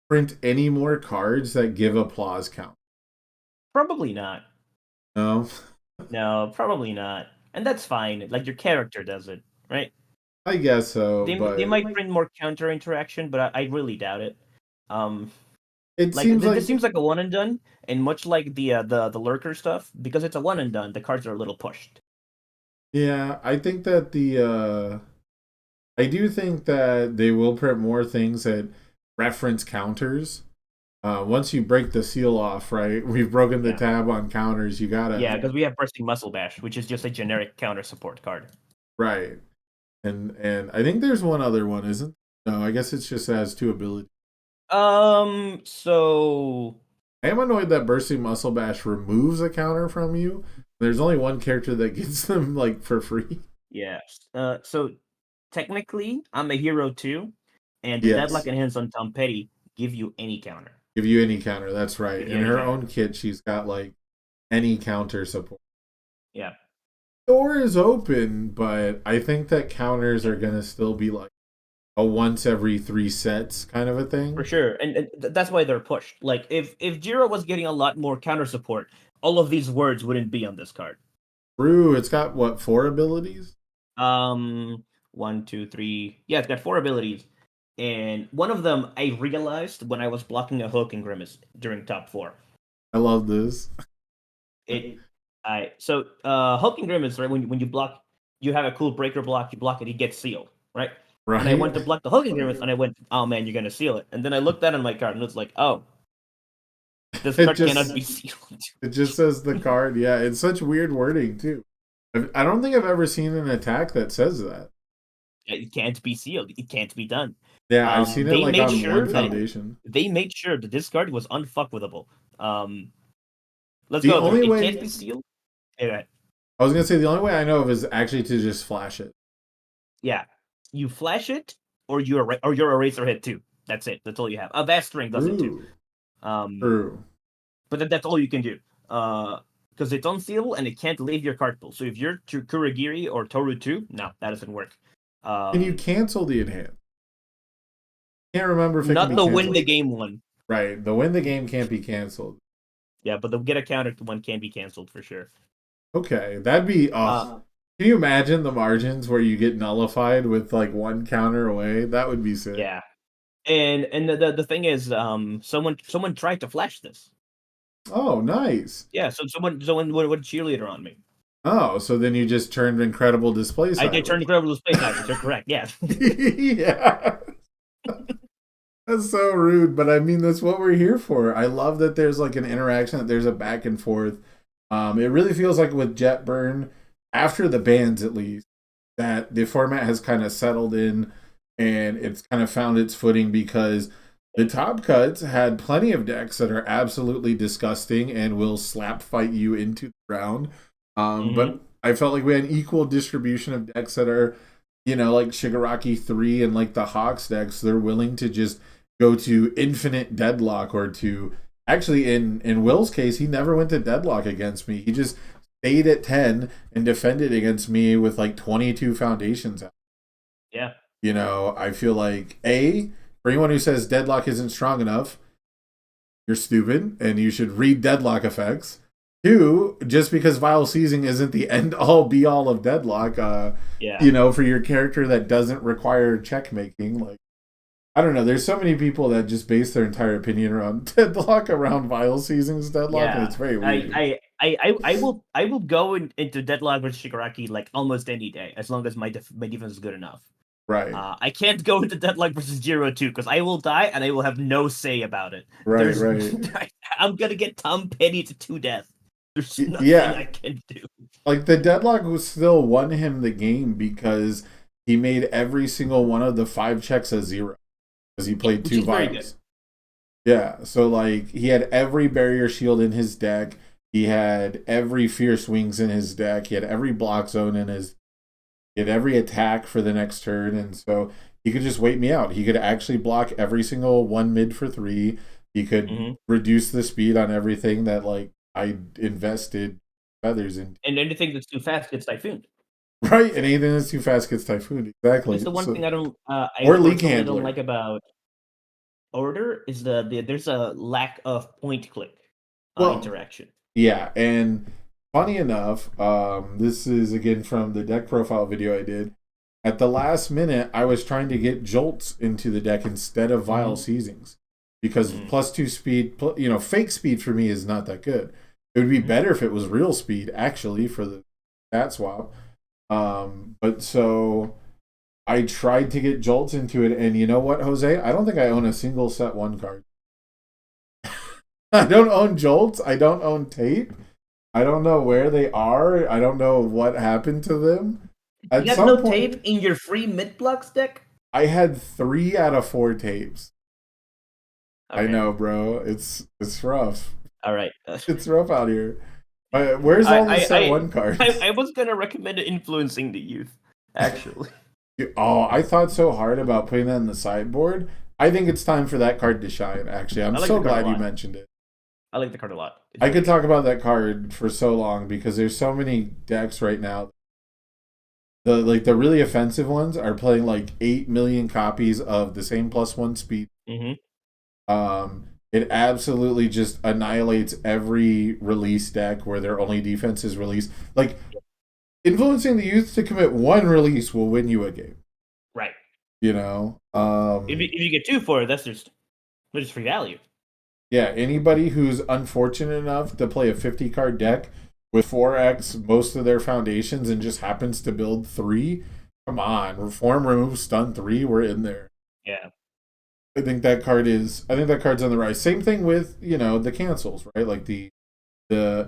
S1: print any more cards that give applause count?
S2: Probably not.
S1: No.
S2: No, probably not. And that's fine. Like your character does it, right?
S1: I guess so,
S2: They
S1: but
S2: might bring more counter interaction, but I really doubt it. Um,
S1: it
S2: like
S1: seems
S2: this
S1: like,
S2: seems like a one and done, and much like the lurker stuff, because it's a one and done, the cards are a little pushed.
S1: yeah, I think that I do think that they will print more things that reference counters. Once you break the seal off, right? We've broken the
S2: Yeah,
S1: tab on counters. You
S2: yeah,
S1: gotta
S2: because we have Bursting Muscle Bash, which is just a generic counter support card.
S1: right. And I think there's one other one, isn't? No, I guess it's just has two abilities.
S2: So
S1: I am annoyed that Bursting Muscle Bash removes a counter from you. There's only one character that gets them like for free.
S2: yeah. So technically, I'm a hero too, and the Deadlock
S1: Yes,
S2: and Hands on Tom Petty give you any counter.
S1: give you any counter. That's right.
S2: Give you
S1: In
S2: any
S1: her
S2: counter.
S1: own kit, she's got like any counter support.
S2: Yeah.
S1: Door is open, but I think that counters are gonna still be like a once every 3 sets kind of a
S2: For
S1: thing.
S2: sure, and that's why they're pushed. Like if Jiro was getting a lot more counter support, all of these words wouldn't be on this card.
S1: True, it's got what, 4 abilities?
S2: Um, 1, 2, 3. Yeah, it's got 4 abilities, and one of them I realized when I was blocking a hook and grimace during top 4.
S1: I love this.
S2: It, I so hook and grimace, right? When you block, you have a cool breaker block. You block it, it gets sealed, right? And I
S1: Right?
S2: went to block the hook and grimace, and I went, oh man, you're gonna seal it. And then I looked down on my card, and it's like, oh, this
S1: It
S2: card cannot
S1: just
S2: be sealed.
S1: it just says the card. Yeah, it's such weird wording too. I don't think I've ever seen an attack that says that.
S2: It can't be sealed. It can't be done.
S1: Yeah, I've seen it
S2: They
S1: like
S2: made
S1: on
S2: sure
S1: one
S2: that
S1: foundation.
S2: this card was unfuckwithable. Um, let's
S1: The
S2: go through.
S1: only
S2: It
S1: way
S2: can't be sealed. Yeah,
S1: I was gonna say the only way I know of is actually to just flash it.
S2: yeah. You flash it, or your eraser hit too. That's it. That's all you have. A vast string does it too.
S1: True.
S2: Um,
S1: True.
S2: but that's all you can do. Because it's unsealable and it can't leave your card pool. So if you're Kuragiri or Toru 2, no, that doesn't work.
S1: Can you cancel the enhance? Can't remember if it can
S2: Not
S1: be
S2: the
S1: canceled.
S2: win the game one.
S1: Right. The win the game can't be canceled.
S2: Yeah, but the get a counter one can be canceled for sure.
S1: Okay. That'd be can you imagine the margins where you get nullified with like one counter away? That would be sick.
S2: Yeah, and the thing is, someone tried to flash this.
S1: Oh, nice.
S2: Yeah, so someone would cheerleader on me.
S1: Oh, so then you just turned incredible display
S2: I did turn incredible display silence. You're correct. Yeah.
S1: Yeah. That's so rude, but I mean that's what we're here for. I love that there's like an interaction, that there's a back and forth. It really feels like with Jetburn, after the bans at least, that the format has kind of settled in and it's kind of found its footing because the top cuts had plenty of decks that are absolutely disgusting and will slap fight you into the ground. But I felt like we had an equal distribution of decks that are, like Shigaraki 3 and like the Hawks decks. They're willing to just go to infinite deadlock or to actually in Will's case, he never went to deadlock against me. He just stayed at 10 and defended against me with like 22 foundations.
S2: Yeah.
S1: I feel like for anyone who says deadlock isn't strong enough, you're stupid and you should read deadlock effects. 2, just because Vile Seizing isn't the end all be all of deadlock, for your character that doesn't require check making, like I don't know, there's so many people that just base their entire opinion around deadlock around Vile Seizing's deadlock, and it's very weird.
S2: I will go into deadlock with Shigaraki like almost any day as long as my defense is good enough.
S1: Right.
S2: I can't go into deadlock versus 0-2 because I will die and I will have no say about it.
S1: Right, right.
S2: I'm gonna get Tom Petty to death. There's nothing I can do.
S1: Like the deadlock was still won him the game because he made every single one of the 5 checks a 0 because he played 2 vials. Yeah, so like he had every barrier shield in his deck. He had every fierce wings in his deck. He had every block zone in his. He had every attack for the next turn, and so he could just wait me out. He could actually block every single one mid for 3. He could reduce the speed on everything that like I invested feathers in.
S2: And anything that's too fast gets typhooned.
S1: Right, and anything that's too fast gets typhooned. Exactly.
S2: That's the one thing I don't.
S1: Or leak handler.
S2: Don't like about Order is there's a lack of point click interaction.
S1: Yeah, and funny enough, this is again from the deck profile video I did. At the last minute, I was trying to get jolts into the deck instead of Vile Seizings because +2 speed, fake speed for me is not that good. It would be better if it was real speed, actually, for the stat swap. But so I tried to get jolts into it, and you know what, Jose? I don't think I own a single set 1 card. I don't own jolts. I don't own tape. I don't know where they are. I don't know what happened to them.
S2: You
S1: At
S2: got
S1: some
S2: no
S1: point,
S2: tape in your free mid blocks deck?
S1: I had 3 out of 4 tapes. I
S2: Okay.
S1: know, bro. It's rough.
S2: All right.
S1: It's rough out here. Where's all the set one cards?
S2: I was gonna recommend influencing the youth, actually.
S1: Oh, I thought so hard about putting that in the sideboard. I think it's time for that card to shine. Actually, I'm
S2: I like the
S1: so
S2: card a
S1: glad you
S2: lot.
S1: mentioned it.
S2: I like the card a lot. It's
S1: I
S2: really
S1: could
S2: good.
S1: talk about that card for so long because there's so many decks right now. The really offensive ones are playing like 8 million copies of the same +1 speed.
S2: Mm-hmm.
S1: It absolutely just annihilates every release deck where their only defense is release. Like influencing the youth to commit one release will win you a game.
S2: Right.
S1: You know,
S2: If you get two for it, that's just free value.
S1: yeah. Anybody who's unfortunate enough to play a 50 card deck with 4x most of their foundations and just happens to build 3, come on, reform, remove, stun 3. We're in there.
S2: Yeah.
S1: I think that card is. I think that card's on the rise. Same thing with the cancels, right? Like the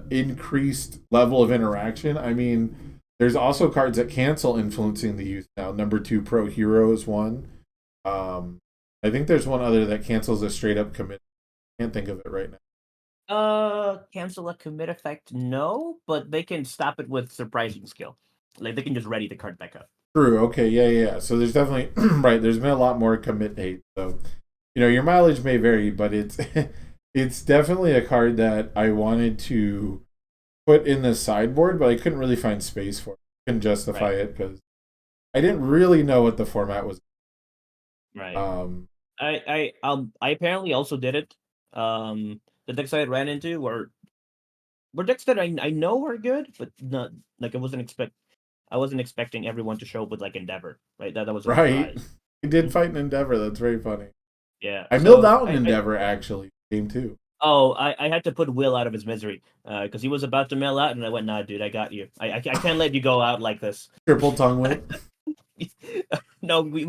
S1: increased level of interaction. I mean, there's also cards that cancel influencing the youth now. Number 2 Pro Hero is one. I think there's one other that cancels a straight up commit. Can't think of it right now.
S2: Cancel a commit effect, no, but they can stop it with surprising skill. Like they can just ready the card back up.
S1: True. Okay. Yeah. Yeah. So there's definitely right. There's been a lot more commit hate. So your mileage may vary, but it's it's definitely a card that I wanted to put in the sideboard, but I couldn't really find space for it. Couldn't justify
S2: Right.
S1: it because I didn't really know what the format was.
S2: Right.
S1: Um,
S2: I apparently also did it. The decks I ran into were decks that I know were good, but not like I wasn't expecting everyone to show up with like Endeavor, right? That was a
S1: right.
S2: surprise.
S1: I did fight an Endeavor. That's very funny.
S2: Yeah.
S1: I milled
S2: So
S1: out an Endeavor actually. Game 2.
S2: I had to put Will out of his misery because he was about to mail out, and I went, "Nah, dude, I got you. I can't let you go out like this."
S1: Triple tongue whip.
S2: No, we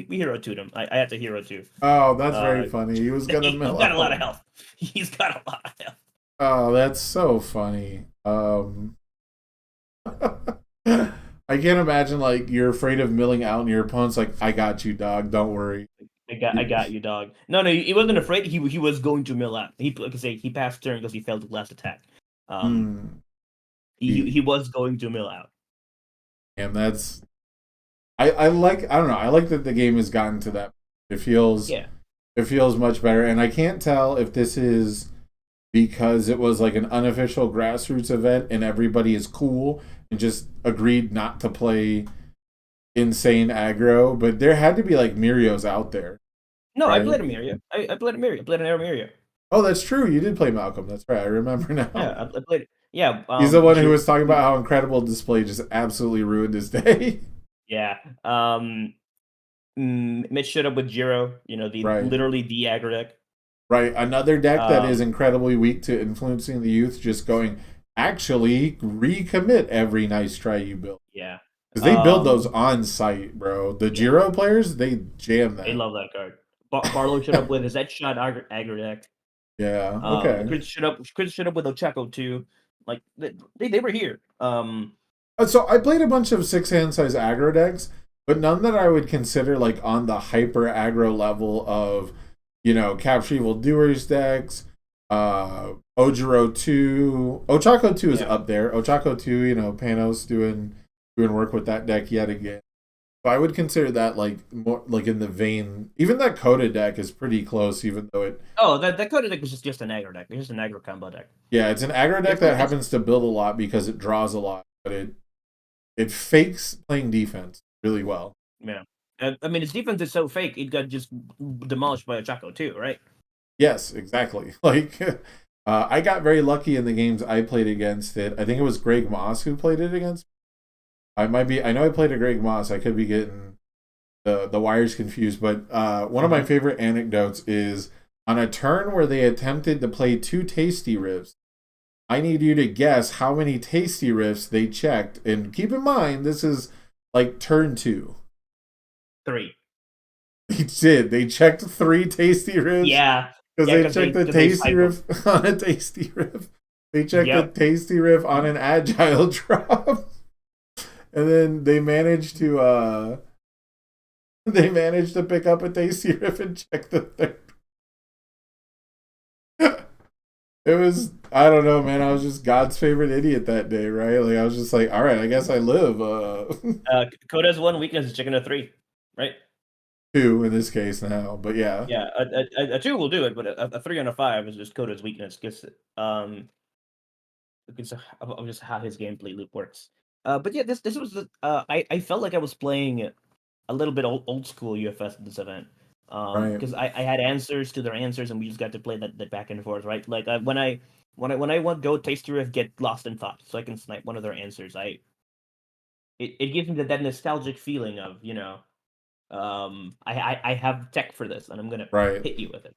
S2: hero two'd him. I had to hero two.
S1: Oh, that's very funny. He was gonna
S2: He's
S1: mill
S2: got a lot of
S1: out.
S2: health. He's got a lot of health.
S1: Oh, that's so funny. I can't imagine like you're afraid of milling out and your opponent's like, I got you, dog. Don't worry.
S2: I got you, dog. No, he wasn't afraid. He was going to mill out. He like I say he passed turn because he failed the last attack.
S1: Hmm.
S2: He was going to mill out.
S1: And that's I like I don't know. I like that the game has gotten to that. It feels
S2: Yeah.
S1: it feels much better. And I can't tell if this is because it was like an unofficial grassroots event and everybody is cool and just agreed not to play insane aggro, but there had to be like Mirios out there,
S2: No, I
S1: right?
S2: played Amiria. I played Amiria. I played an Amiria.
S1: Oh, that's true. You did play Malcolm. That's right. I remember
S2: Yeah,
S1: now.
S2: I played. Yeah.
S1: He's the one who was talking about how incredible display just absolutely ruined his day.
S2: Yeah. Mitch showed up with Jiro.
S1: Right.
S2: Literally the aggro deck.
S1: Right. Another deck that is
S2: Um,
S1: incredibly weak to influencing the youth, just going, actually recommit every nice try you build.
S2: yeah.
S1: Because they build those on site, bro. The
S2: Yeah.
S1: Jiro players, they jam
S2: They
S1: that.
S2: love that card. Barlow showed up with his headshot aggro deck.
S1: Yeah. Okay.
S2: Chris showed up with Ochako too. Like they were here.
S1: So I played a bunch of 6-hand size aggro decks, but none that I would consider like on the hyper aggro level of, Capture Evil Doers decks, Ojiro 2. Ochako 2 is
S2: Yeah.
S1: up there. Ochako 2, Panos doing work with that deck yet again. So I would consider that like more like in the vein. Even that Coda deck is pretty close, even though it.
S2: Oh, that Coda deck was just an aggro deck. It's just an aggro combo deck.
S1: Yeah, it's an aggro deck that happens to build a lot because it draws a lot, but it fakes playing defense really well.
S2: Yeah. I mean, its defense is so fake, it got just demolished by Ochako too, right?
S1: Yes, exactly. Like, I got very lucky in the games I played against it. I think it was Greg Moss who played it against. I might be. I know I played a Greg Moss. I could be getting the wires confused, but one of my favorite anecdotes is on a turn where they attempted to play 2 tasty riffs. I need you to guess how many tasty riffs they checked, and keep in mind this is like turn 2.
S2: 3.
S1: They did. They checked 3 tasty riffs.
S2: Yeah.
S1: Because
S2: Yeah,
S1: they checked the tasty riff on a tasty riff. They checked the tasty riff on an agile drop. and then they managed to pick up a tasty riff and check the third. It was, I don't know, man. I was just God's favorite idiot that day, right? Like I was just like, all right, I guess I live.
S2: Coda's one weakness is chicken a 3, right?
S1: Two in this case now, but yeah,
S2: Yeah, a 2 will do it, but a 3 and a 5 is just Coda's weakness. Because of just how his gameplay loop works. But yeah, this was I felt like I was playing a little bit old school UFS at this event.
S1: right,
S2: Because I had answers to their answers, and we just got to play that back and forth, right? Like when I want go Tasty Riff get lost in thought, so I can snipe one of their answers. It gives me that nostalgic feeling of I have tech for this, and I'm gonna
S1: right.
S2: hit you with it.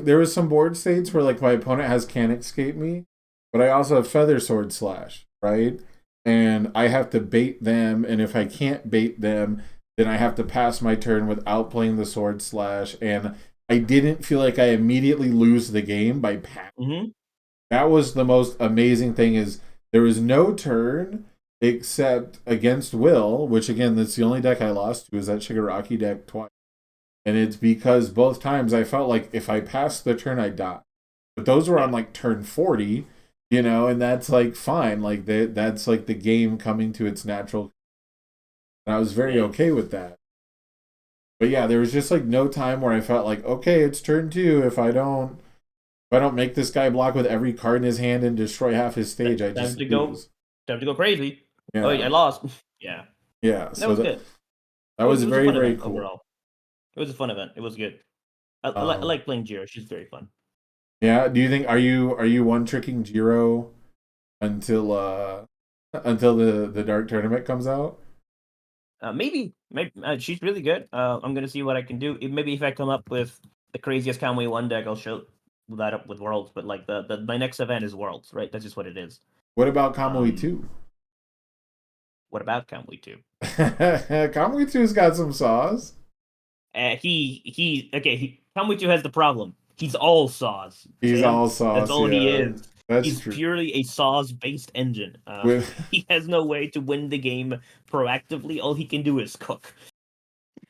S1: There was some board states where like my opponent has Can Escape me, but I also have Feather Sword Slash, right? And I have to bait them, and if I can't bait them, then I have to pass my turn without playing the Sword Slash. And I didn't feel like I immediately lose the game by passing.
S2: Mm-hmm.
S1: That was the most amazing thing is there was no turn except against Will, which again, that's the only deck I lost to, is that Shigaraki deck twice. And it's because both times I felt like if I passed the turn, I die. But those were on like turn 40, and that's like fine. Like that's like the game coming to its natural. And I was very okay with that. But yeah, there was just like no time where I felt like, okay, it's turn 2. If I don't make this guy block with every card in his hand and destroy half his stage, I
S2: Time
S1: just
S2: to go.
S1: lose.
S2: Time to go crazy. Oh, I
S1: Yeah.
S2: lost. Yeah,
S1: Yeah.
S2: that
S1: So
S2: was
S1: that
S2: good.
S1: that
S2: It was
S1: was
S2: it was a
S1: very,
S2: fun
S1: very
S2: event
S1: cool.
S2: overall. It was a fun event. It was good. I
S1: Um
S2: like playing Jiro. She's very fun.
S1: yeah, do you think are you one tricking Jiro until the dark tournament comes out?
S2: Maybe she's really good. I'm gonna see what I can do. Maybe if I come up with the craziest Conway one deck, I'll show that up with Worlds. But like the my next event is Worlds, right? That's just what it is.
S1: What about Kamui
S2: Um,
S1: 2?
S2: what about Conway two?
S1: Kamui 2's got some sauce.
S2: Conway two has the problem. He's all saws,
S1: He's
S2: Sam.
S1: all
S2: That's
S1: sauce,
S2: all he
S1: yeah.
S2: is.
S1: That's
S2: He's
S1: true.
S2: purely a saws based engine.
S1: With
S2: He has no way to win the game proactively. All he can do is cook.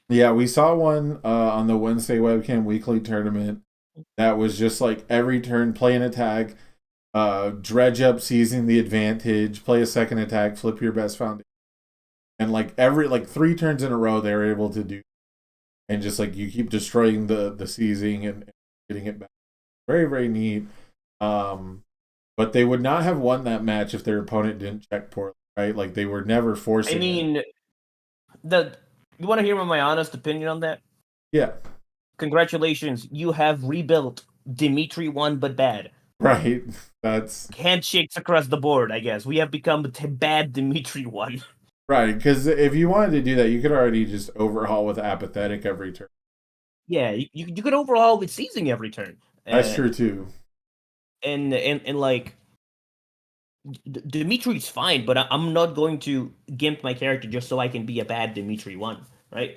S1: Yeah, we saw one on the Wednesday webcam weekly tournament that was just like every turn play an attack, dredge up seizing the advantage, play a second attack, flip your best foundation. And like every like 3 turns in a row they were able to do, and just like you keep destroying the seizing and getting it back. Very, very neat. Um but they would not have won that match if their opponent didn't check poorly, right? Like they were never
S2: I
S1: forcing it.
S2: mean, the you want to hear my honest opinion on that?
S1: Yeah.
S2: Congratulations, you have rebuilt Dimitri one, but bad.
S1: Right. That's
S2: Handshakes across the board. I guess we have become bad Dimitri one.
S1: right, because if you wanted to do that, you could already just overhaul with apathetic every turn.
S2: Yeah, you could overhaul with seizing every turn.
S1: That's
S2: Uh,
S1: true too.
S2: and like Dimitri's fine, but I'm not going to gimp my character just so I can be a bad Dimitri one, right?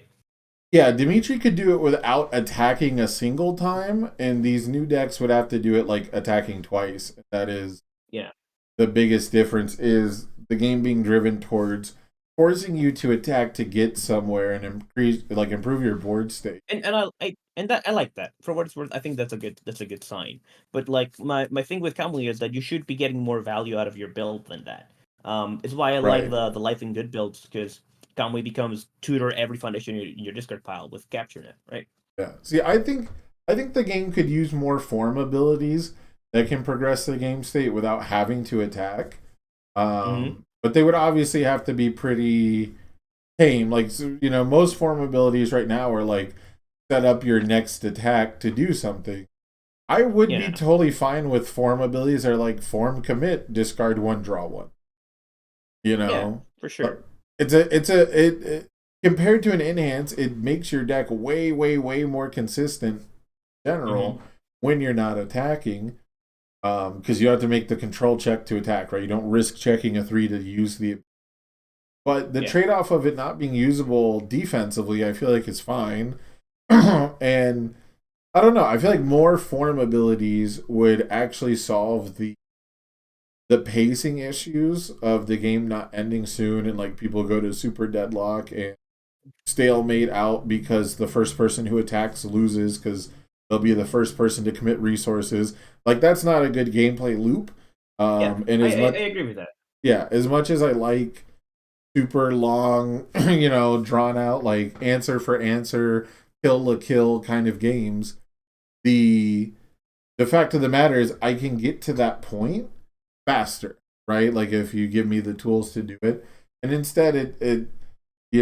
S1: Yeah, Dimitri could do it without attacking a single time, and these new decks would have to do it like attacking twice. That is
S2: Yeah.
S1: the biggest difference is the game being driven towards forcing you to attack to get somewhere and improve your board state.
S2: And I like that. For what it's worth, I think that's a good sign. But like my thing with Kamui is that you should be getting more value out of your build than that. It's why I like
S1: Right.
S2: the life and good builds because Kamui becomes tutor every foundation in your discard pile with capture net, right?
S1: Yeah. See, I think the game could use more form abilities that can progress the game state without having to attack.
S2: Mm-hmm.
S1: But they would obviously have to be pretty tame. Like most form abilities right now are like set up your next attack to do something. I would be
S2: Yeah.
S1: totally fine with form abilities that are like form commit, discard one, draw one. You
S2: Yeah,
S1: know,
S2: for sure.
S1: but it compared to an enhance, it makes your deck way, way, way more consistent in
S2: Mm-hmm.
S1: general when you're not attacking. Because you have to make the control check to attack, right? You don't risk checking a 3 to use the. But the
S2: Yeah.
S1: trade off of it not being usable defensively, I feel like is fine. And I don't know. I feel like more form abilities would actually solve the pacing issues of the game not ending soon and like people go to super deadlock and stalemate out because the first person who attacks loses because they'll be the first person to commit resources. Like that's not a good gameplay loop.
S2: Yeah,
S1: And as
S2: I
S1: much
S2: agree with that.
S1: yeah, as much as I like super long, drawn out like answer for answer, kill to kill kind of games, the fact of the matter is I can get to that point faster, right? Like if you give me the tools to do it. And instead it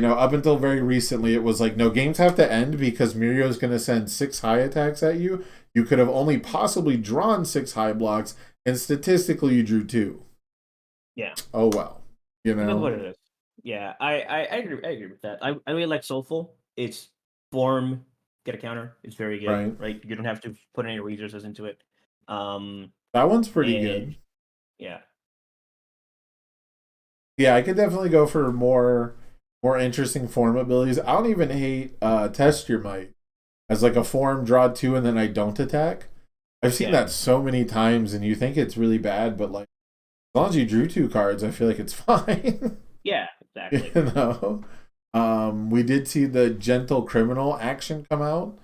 S1: up until very recently it was like no, games have to end because Mirio's going to send 6 high attacks at you. You could have only possibly drawn 6 high blocks and statistically you drew 2.
S2: Yeah.
S1: Oh well.
S2: That's what it is. Yeah, I agree. I agree with that. I really like Soulful. It's form, get a counter. It's very good.
S1: Right.
S2: Right. You don't have to put any resources into it.
S1: That one's pretty
S2: And
S1: good.
S2: yeah.
S1: Yeah, I could definitely go for more interesting form abilities. I don't even hate test your might as like a form draw 2 and then I don't attack. I've seen that so many times and you think it's really bad, but like as long as you drew 2 cards, I feel like it's fine.
S2: Yeah, exactly.
S1: We did see the gentle criminal action come out.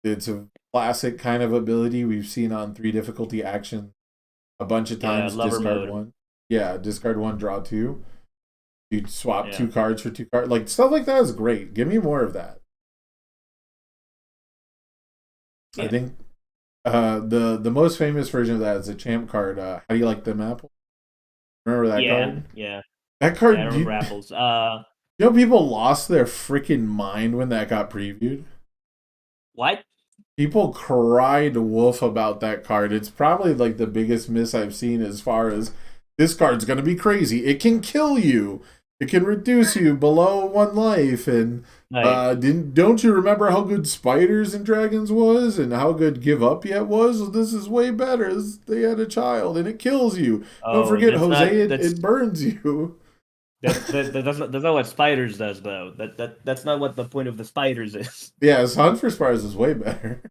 S1: It's a classic kind of ability we've seen on 3 difficulty actions a bunch of times.
S2: Lover
S1: Discard
S2: mode.
S1: 1. Yeah, discard 1, draw 2. You swap 2 cards for 2 cards. Like stuff like that is great. Give me more of that. I think the most famous version of that is a champ card. How do you like them apples? Remember that card?
S2: Yeah.
S1: That card.
S2: I remember apples.
S1: People lost their freaking mind when that got previewed.
S2: What?
S1: People cried wolf about that card. It's probably like the biggest miss I've seen as far as this card's gonna be crazy. It can kill you. It can reduce you below 1 life. And don't you remember how good Spiders and Dragons was and how good Give Up Yet was? This is way better. They had a child and it kills you. Don't forget, Jose, it burns you.
S2: That's not what Spiders does, though. That's not what the point of the Spiders is.
S1: Yeah, Hunt for Spiders is way better.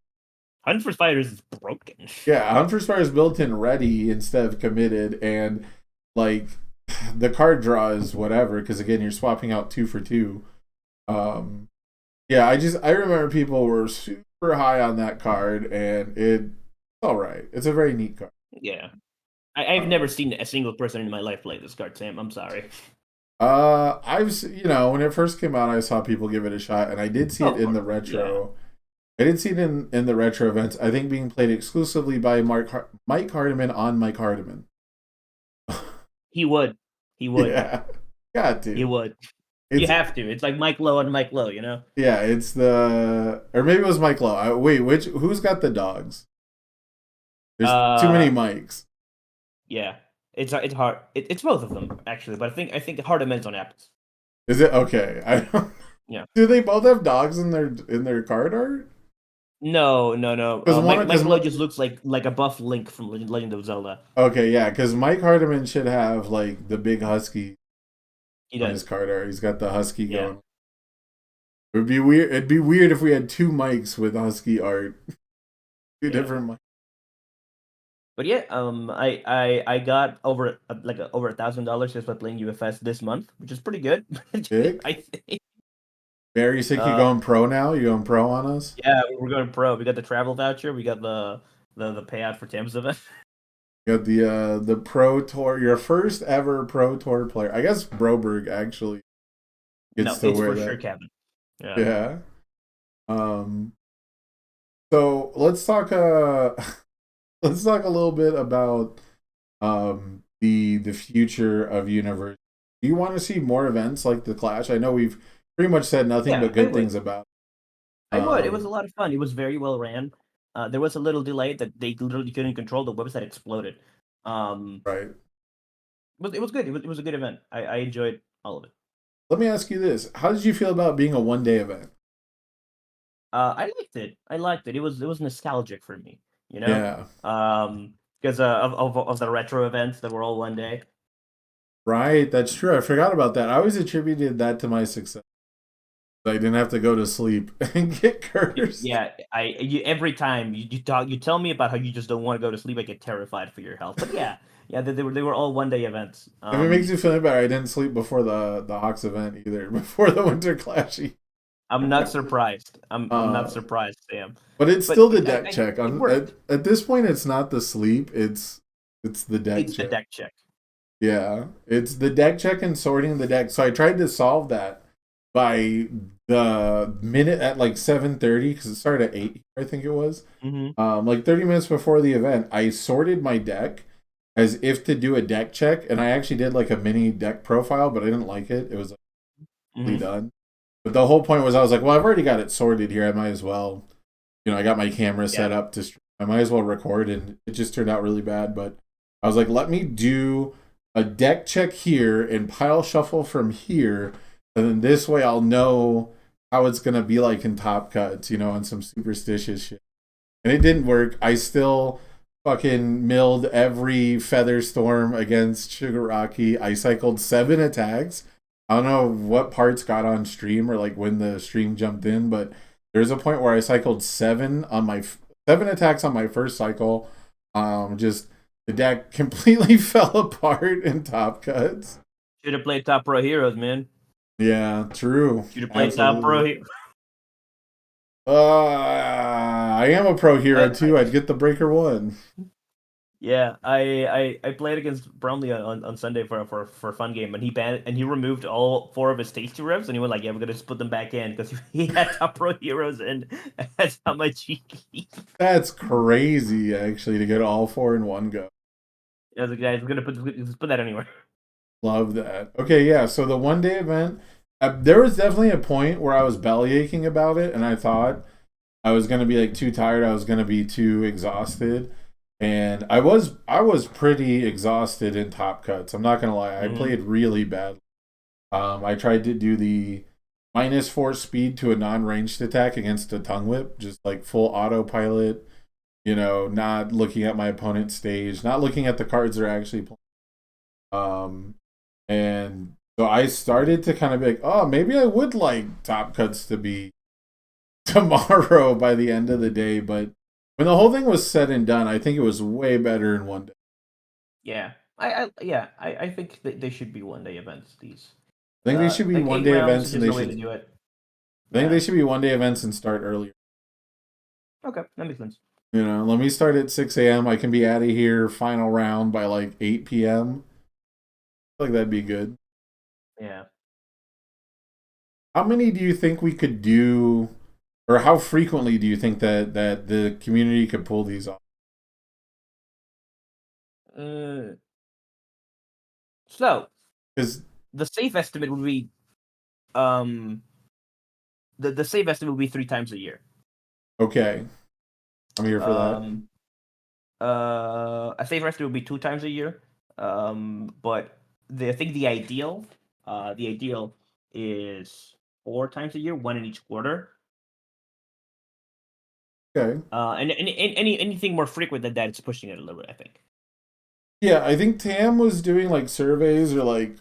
S2: Hunt for Spiders is broken.
S1: Yeah, Hunt for Spiders built in ready instead of committed, and like the card draw is whatever because again you're swapping out 2 for 2. I remember people were super high on that card, and it's all right. It's a very neat card.
S2: Yeah, I've never seen a single person in my life play this card, Sam. I'm sorry.
S1: When it first came out, I saw people give it a shot, and I did see it in the retro. Yeah. I did see it in the retro events. I think being played exclusively by Mike Hardiman on Mike Hardiman.
S2: He would.
S1: Yeah, got to.
S2: He would. You have to. It's like Mike Lowe on Mike Lowe,
S1: Yeah, it's or maybe it was Mike Lowe. Wait, who's got the dogs? There's too many mics.
S2: Yeah. It's hard. It's both of them actually, but I think Hardiman's on apples.
S1: Is it okay? I don't.
S2: Yeah.
S1: Do they both have dogs in their card art?
S2: No. Mike Lowe just looks like a buff Link from Legend of Zelda.
S1: Okay, yeah, because Mike Hardiman should have like the big husky.
S2: He does.
S1: On his card art. He's got the husky going. It would be weird. It'd be weird if we had 2 mics with husky art. 2 different mics.
S2: But yeah, I got over $1,000 just by playing UFS this month, which is pretty good. I think.
S1: Barry, you think you're going pro now? You going pro on us?
S2: Yeah, we're going pro. We got the travel voucher. We got the payout for Tim's event.
S1: You got the pro tour. Your first ever pro tour player. I guess Broberg actually gets to wear that.
S2: Sure, Kevin.
S1: Yeah. So let's talk. Let's talk a little bit about the future of Universe. Do you want to see more events like the Clash? I know we've pretty much said nothing but good things about it.
S2: I would. It was a lot of fun. It was very well ran. There was a little delay that they literally couldn't control. The website exploded.
S1: Right.
S2: But it was good. It was a good event. I enjoyed all of it.
S1: Let me ask you this: how did you feel about being a 1-day event?
S2: I liked it. It was nostalgic for me.
S1: Yeah.
S2: Because of the retro events that were all 1 day.
S1: Right, that's true. I forgot about that. I always attributed that to my success. I didn't have to go to sleep and get cursed.
S2: Yeah, every time you tell me about how you just don't want to go to sleep, I get terrified for your health. But yeah, Yeah, they were all 1 day events.
S1: If it makes you feel better, I didn't sleep before the Hawks event either, before the Winter Clashy.
S2: I'm not surprised. I'm not
S1: Uh,
S2: surprised, Sam.
S1: but it's
S2: But
S1: still the deck check.
S2: it worked.
S1: At this point, it's not the sleep. It's the deck
S2: It's the
S1: check.
S2: deck check.
S1: Yeah, it's the deck check and sorting the deck. So I tried to solve that by the minute at like 7:30 because it started at 8. I think it was.
S2: Mm-hmm.
S1: Like 30 minutes before the event, I sorted my deck as if to do a deck check, and I actually did like a mini deck profile, but I didn't like it. It was like, really
S2: Mm-hmm.
S1: done. But the whole point was I was like, well, I've already got it sorted here. I might as well, I got my camera
S2: Yeah.
S1: set up to stream. I might as well record, and it just turned out really bad. But I was like, let me do a deck check here and pile shuffle from here, and then this way I'll know how it's gonna be like in Top Cuts, and some superstitious shit. And it didn't work. I still fucking milled every Feather Storm against Shigaraki. I cycled 7 attacks. I don't know what parts got on stream or like when the stream jumped in, but there's a point where I cycled 7 attacks on my first cycle. Just the deck completely fell apart in Top Cuts.
S2: Should have played Top Pro Heroes, man.
S1: Yeah, true.
S2: Should have played Top Pro.
S1: Absolutely. I am a pro hero too. I'd get the breaker 1.
S2: Yeah, I played against Brownlee on Sunday for a fun game, and he removed all 4 of his tasty revs, and he went like, "Yeah, we're gonna just put them back in because he had Top Pro Heroes and that's how much he."
S1: That's crazy, actually, to get all 4 in one go.
S2: I was like, "Guys, we're gonna put that anywhere."
S1: Love that. Okay, yeah. So the 1 day event, there was definitely a point where I was belly aching about it, and I thought I was gonna be like too tired. I was gonna be too exhausted, and I was pretty exhausted in Top Cuts. I'm not gonna lie. I played really bad. I tried to do the -4 speed to a non-ranged attack against a tongue whip, just like full autopilot. Not looking at my opponent's stage, not looking at the cards they're actually playing. And so I started to kind of be like, oh, maybe I would like Top Cuts to be tomorrow by the end of the day. But when the whole thing was said and done, I think it was way better in 1 day.
S2: Yeah, I think that they should be 1 day events. These
S1: I think they should be
S2: like
S1: 1
S2: 8
S1: day
S2: rounds is
S1: events, and
S2: just
S1: they
S2: the way to
S1: should.
S2: do it.
S1: I think
S2: Yeah.
S1: they should be 1 day events and start earlier.
S2: Okay, that makes sense.
S1: Let me start at 6 a.m. I can be out of here final round by like 8 p.m. I feel like that'd be good.
S2: Yeah.
S1: How many do you think we could do, or how frequently do you think that the community could pull these off?
S2: So
S1: Because
S2: the safe estimate would be um the safe estimate would be 3 times a year.
S1: okay, I'm here for that.
S2: A safe estimate would be 2 times a year. But I think the ideal is 4 times a year, one in each quarter.
S1: Okay.
S2: And anything more frequent than that, it's pushing it a little bit, I think.
S1: Yeah, I think Tam was doing like surveys or like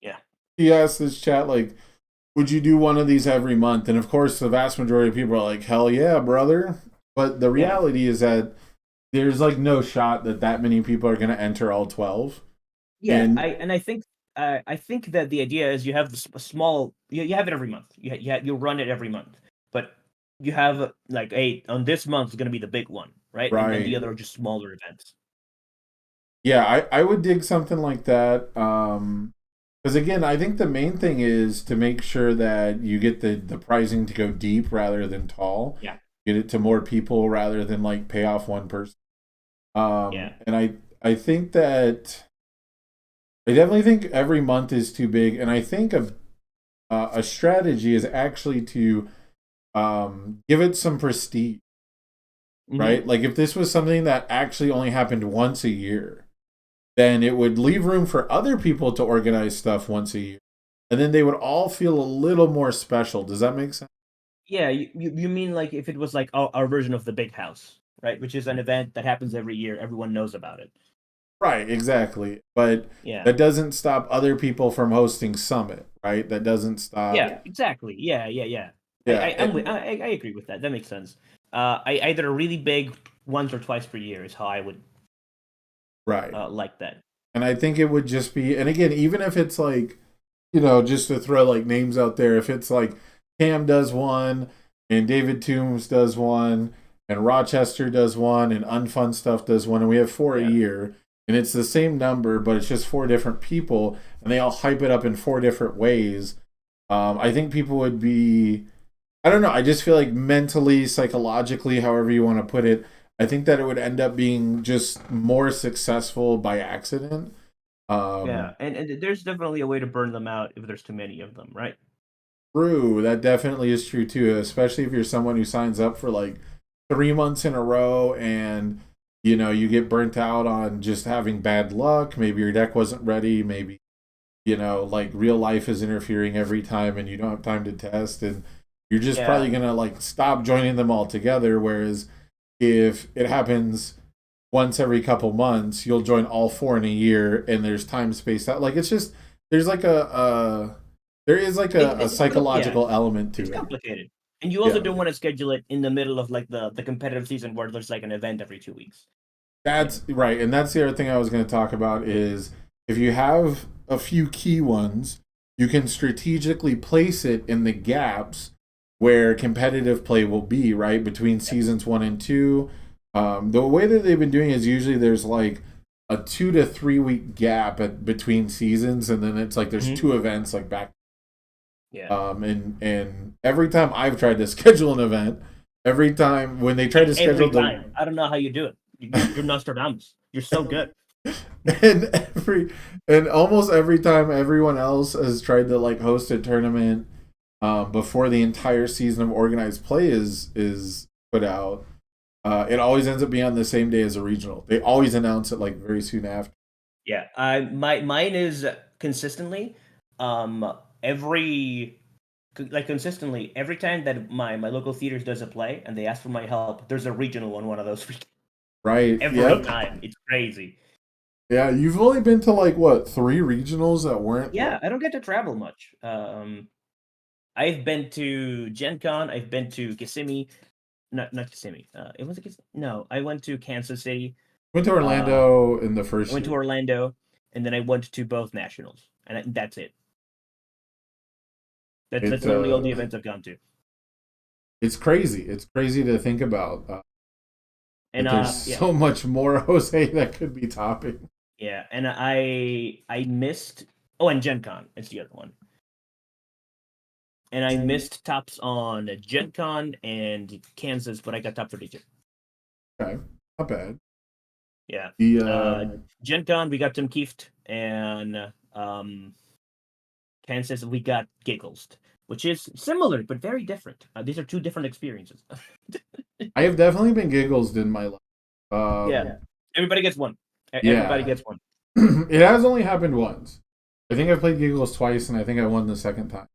S2: Yeah.
S1: he asked this chat like, would you do one of these every month? And of course, the vast majority of people are like, hell yeah, brother. But the reality is that there's like no shot that many people are going to enter all 12.
S2: Yeah,
S1: And
S2: I think that the idea is you have a small you have it every month. You run it every month, but you have like, hey, on this month is going to be the big one, right? And then the
S1: right.
S2: other are just smaller events.
S1: Yeah, I would dig something like that. Because again, I think the main thing is to make sure that you get the pricing to go deep rather than tall.
S2: Yeah.
S1: Get it to more people rather than like pay off one person.
S2: Yeah.
S1: And I think that I definitely think every month is too big, and I think a strategy is actually to give it some prestige, right? Like if this was something that actually only happened once a year, then it would leave room for other people to organize stuff once a year, and then they would all feel a little more special. Does that make sense?
S2: Yeah, you mean like if it was like our version of the big house, right? Which is an event that happens every year. Everyone knows about it.
S1: Right, exactly. But
S2: Yeah.
S1: that doesn't stop other people from hosting Summit, right? That doesn't stop.
S2: Yeah, exactly. Yeah.
S1: Yeah.
S2: I agree with that. That makes sense. I either really big once or twice per year is how I would
S1: Right.
S2: like that.
S1: And I think it would just be, and again, even if it's like, you know, just to throw like names out there, if it's like Cam does one and David Toombs does one and Rochester does one and Unfun Stuff does one, and we have four a
S2: Yeah,
S1: year, and it's the same number, but it's just four different people, and they all hype it up in four different ways. I think people would be, I don't know, I just feel like mentally, psychologically, however you want to put it, I think that it would end up being just more successful by accident.
S2: yeah,
S1: Um,
S2: and there's definitely a way to burn them out if there's too many of them, right?
S1: True, that definitely is true too, especially if you're someone who signs up for like 3 months in a row and you know you get burnt out on just having bad luck. Maybe your deck wasn't ready, maybe you know, like real life is interfering every time and you don't have time to test, and you're just
S2: Yeah,
S1: probably gonna like stop joining them altogether. Whereas if it happens once every couple months, you'll join all four in a year and there's time spaced out. Like it's just there's like there is like a
S2: yeah,
S1: psychological element
S2: it's
S1: to it.
S2: complicated, and you also
S1: Yeah.
S2: don't want to schedule it in the middle of like the competitive season where there's like an event every 2 weeks. Yeah,
S1: That's right. And that's the other thing I was going to talk about is if you have a few key ones, you can strategically place it in the gaps where competitive play will be, right? Between seasons 1 and 2. The way that they've been doing is usually there's like a 2 to 3 week gap between seasons, and then it's like there's
S2: hmm
S1: two events like back.
S2: yeah.
S1: And every time I've tried to schedule an event, every time when they try
S2: Like
S1: to schedule
S2: every
S1: the
S2: time, I don't know how you do it. You're Nostradamus. You're so good.
S1: and every and almost every time everyone else has tried to like host a tournament before the entire season of organized play is put out, it always ends up being on the same day as a regional. They always announce it like very soon after.
S2: Yeah, I mine is consistently, every like consistently every time that my local theaters does a play and they ask for my help, there's a regional one of those weeks.
S1: Right.
S2: Every
S1: Yep.
S2: time, it's crazy.
S1: Yeah. You've only been to like what, three regionals that weren't like
S2: Yeah, I don't get to travel much. I've been to Gen Con, I've been to Kissimmee, not Kissimmee. It was a no, I went to Kansas City.
S1: went to
S2: Uh,
S1: Orlando in the
S2: I
S1: first
S2: went to
S1: year.
S2: Orlando, and then I went to both nationals, and that's it. That's
S1: It
S2: literally all the events I've gone to.
S1: it's crazy. It's crazy to think about
S2: And
S1: that there's
S2: yeah,
S1: so much more Jose that could be topping.
S2: yeah, and I missed. Oh, and Gen Con is the other one. And I missed tops on Gen Con and Kansas, but I got top 32.
S1: Okay, not bad.
S2: Yeah.
S1: The
S2: Uh, Gen Con, we got Tim Kieft, and Kansas, we got Giggles, which is similar but very different. These are two different experiences.
S1: I have definitely been giggled in my life.
S2: Yeah.
S1: Um,
S2: Everybody gets one. Everybody
S1: yeah,
S2: gets one.
S1: it has only happened once. I think I played giggles twice, and I think I won the second time.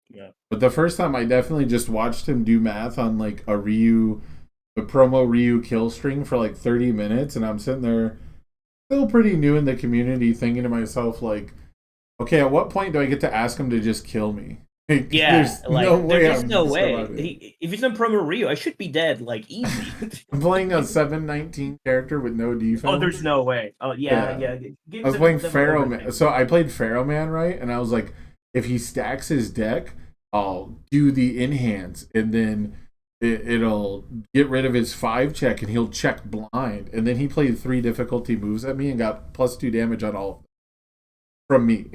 S2: Yeah.
S1: But the first time, I definitely just watched him do math on like a Ryu, the promo Ryu kill string for like 30 minutes, and I'm sitting there still pretty new in the community, thinking to myself like, okay, at what point do I get to ask him to just kill me? Like,
S2: Yeah,
S1: there's no
S2: like there's
S1: way
S2: just no
S1: I'm
S2: way.
S1: surviving.
S2: If he's in Promo Rio, I should be dead, like easy.
S1: I'm playing a 719 character with no
S2: Oh, there's
S1: defense.
S2: no way. Oh yeah,
S1: Yeah.
S2: yeah.
S1: I
S2: Gives
S1: was
S2: a
S1: playing
S2: bit of an
S1: Pharaoh Man.
S2: overthink.
S1: So I played Pharaoh Man, right? And I was like, if he stacks his deck, I'll do the enhance, and then it'll get rid of his 5 check, and he'll check blind. And then he played 3 difficulty moves at me and got +2 damage on all of them from me.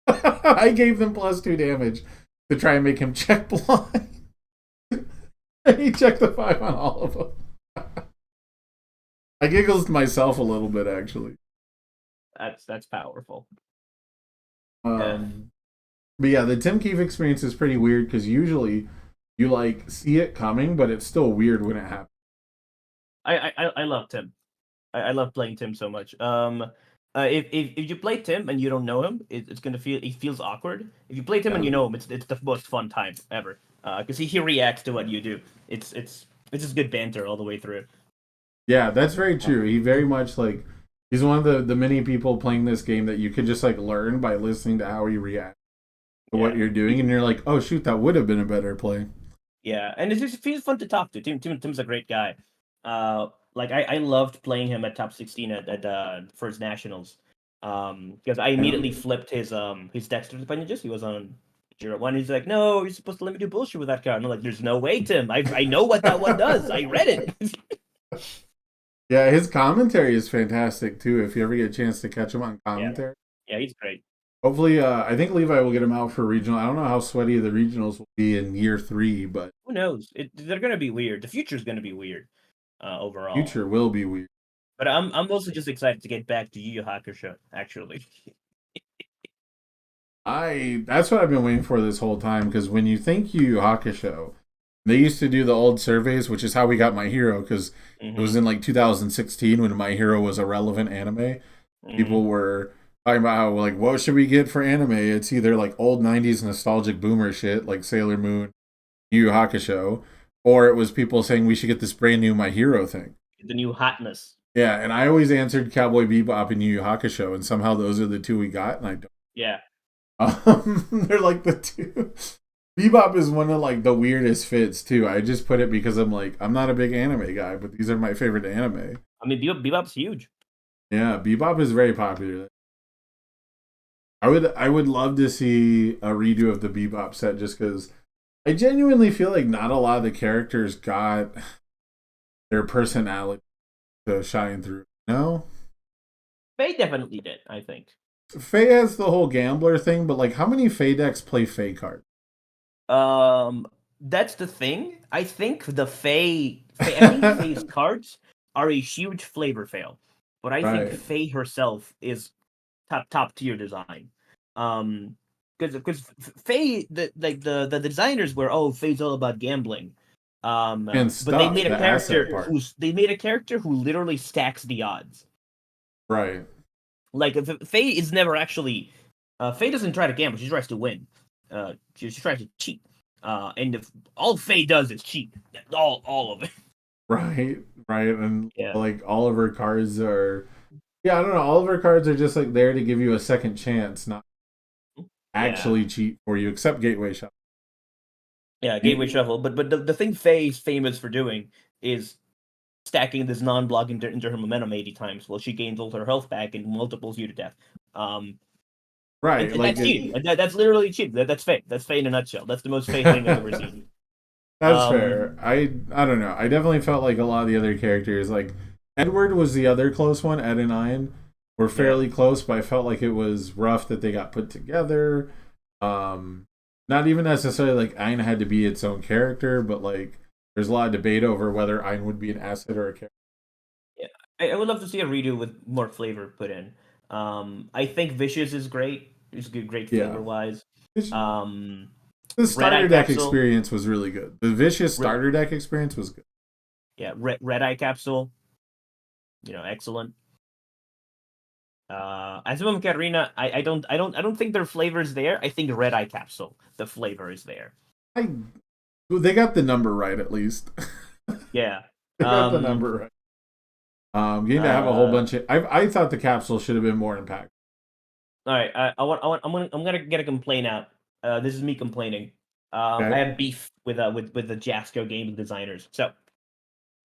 S1: I gave them +2 damage to try and make him check blind. And he checked the 5 on all of them. I giggled to myself a little bit, actually.
S2: That's powerful. Yeah.
S1: Um, But yeah, the Tim Keefe experience is pretty weird because usually you like see it coming, but it's still weird when it happens.
S2: I love Tim. I love playing Tim so much. If you play Tim and you don't know him, it's gonna feel it feels awkward. If you play Tim and
S1: Yeah,
S2: you know him, it's the most fun time ever. Because he reacts to what you do. It's just good banter all the way through.
S1: yeah, that's very true. He very much like he's one of the many people playing this game that you could just like learn by listening to how he reacts to what
S2: Yeah.
S1: you're doing, and you're like, oh shoot, that would have been a better play.
S2: Yeah, and it just feels fun to talk to. Tim's a great guy. Like I loved playing him at top 16 at first nationals. Because I immediately flipped his Dexter appendages. He was on 0-1. He's like, no, you're supposed to let me do bullshit with that card. And I'm like, there's no way, Tim. I know what that one does. I read it.
S1: Yeah, his commentary is fantastic too. If you ever get a chance to catch him on
S2: Yeah,
S1: commentary,
S2: yeah, he's great.
S1: hopefully, I think Levi will get him out for regional. I don't know how sweaty the regionals will be in year 3, but
S2: Who knows? They're gonna be weird. The future's gonna be weird, overall.
S1: future will be weird.
S2: But I'm also just excited to get back to Yu Yu Hakusho, actually.
S1: That's what I've been waiting for this whole time, because when you think Yu Yu Hakusho, they used to do the old surveys, which is how we got My Hero, because it was in like 2016 when My Hero was a relevant anime. People were talking about how, like, what should we get for anime? It's either like old 90s nostalgic boomer shit like Sailor Moon, Yu Yu Hakusho, or it was people saying we should get this brand new My Hero thing.
S2: The new hotness.
S1: Yeah, and I always answered Cowboy Bebop and Yu Yu Hakusho, and somehow those are the two we got, and I don't.
S2: Yeah.
S1: They're like the two. Bebop is one of like the weirdest fits too. I just put it because I'm like, I'm not a big anime guy, but these are my favorite anime.
S2: I mean, Bebop's huge.
S1: Yeah, Bebop is very popular. I would love to see a redo of the Bebop set, just because I genuinely feel like not a lot of the characters got their personality to shine through. No,
S2: Faye definitely did, I think.
S1: Faye has the whole gambler thing, but like, how many Faye decks play Faye cards?
S2: That's the thing. I think I think Faye's cards are a huge flavor fail, but I think
S1: Right.
S2: Faye herself is top tier design. Because Faye, the designers were, oh, Faye's all about gambling.
S1: And
S2: But they
S1: stuff,
S2: made a
S1: the asset
S2: character
S1: part.
S2: who literally stacks the odds.
S1: Right.
S2: Like Faye is never actually, Faye doesn't try to gamble. She tries to win. She tries to cheat. And if all Faye does is cheat, all of it.
S1: Right. Right. And
S2: Yeah.
S1: like all of her cards are, yeah, I don't know. All of her cards are just like there to give you a second chance, not
S2: Yeah.
S1: actually cheat for you, except Gateway Shop.
S2: Yeah, Gateway Shuffle. But the thing Faye's famous for doing is stacking this non-block into her momentum 80 times while she gains all her health back and multiples you to death.
S1: Right. Like
S2: That's cheating. That's literally cheating. That's Faye. That's Faye in a nutshell. That's the most Faye thing I've ever seen.
S1: That's fair. I don't know. I definitely felt like a lot of the other characters, like Edward was the other close one. Ed and Ian were fairly close, but I felt like it was rough that they got put together. Not even necessarily like Ian had to be its own character, but like there's a lot of debate over whether Ian would be an asset or a character.
S2: Yeah, I would love to see a redo with more flavor put in. I think Vicious is great. It's good, great
S1: Yeah.
S2: flavor wise.
S1: The starter
S2: Eye
S1: deck
S2: Capsule.
S1: experience was really good. The Vicious starter deck experience was good.
S2: Yeah, Red Eye Capsule. Excellent. Azumam Karina, I don't think their flavor is there. I think Red Eye Capsule, the flavor is there.
S1: They got the number right at least.
S2: Yeah.
S1: They got the number right. Getting to have a whole bunch of. I thought the capsule should have been more impactful.
S2: All right, I'm gonna get a complaint out. This is me complaining.
S1: Okay.
S2: I have beef with the Jasco game designers. So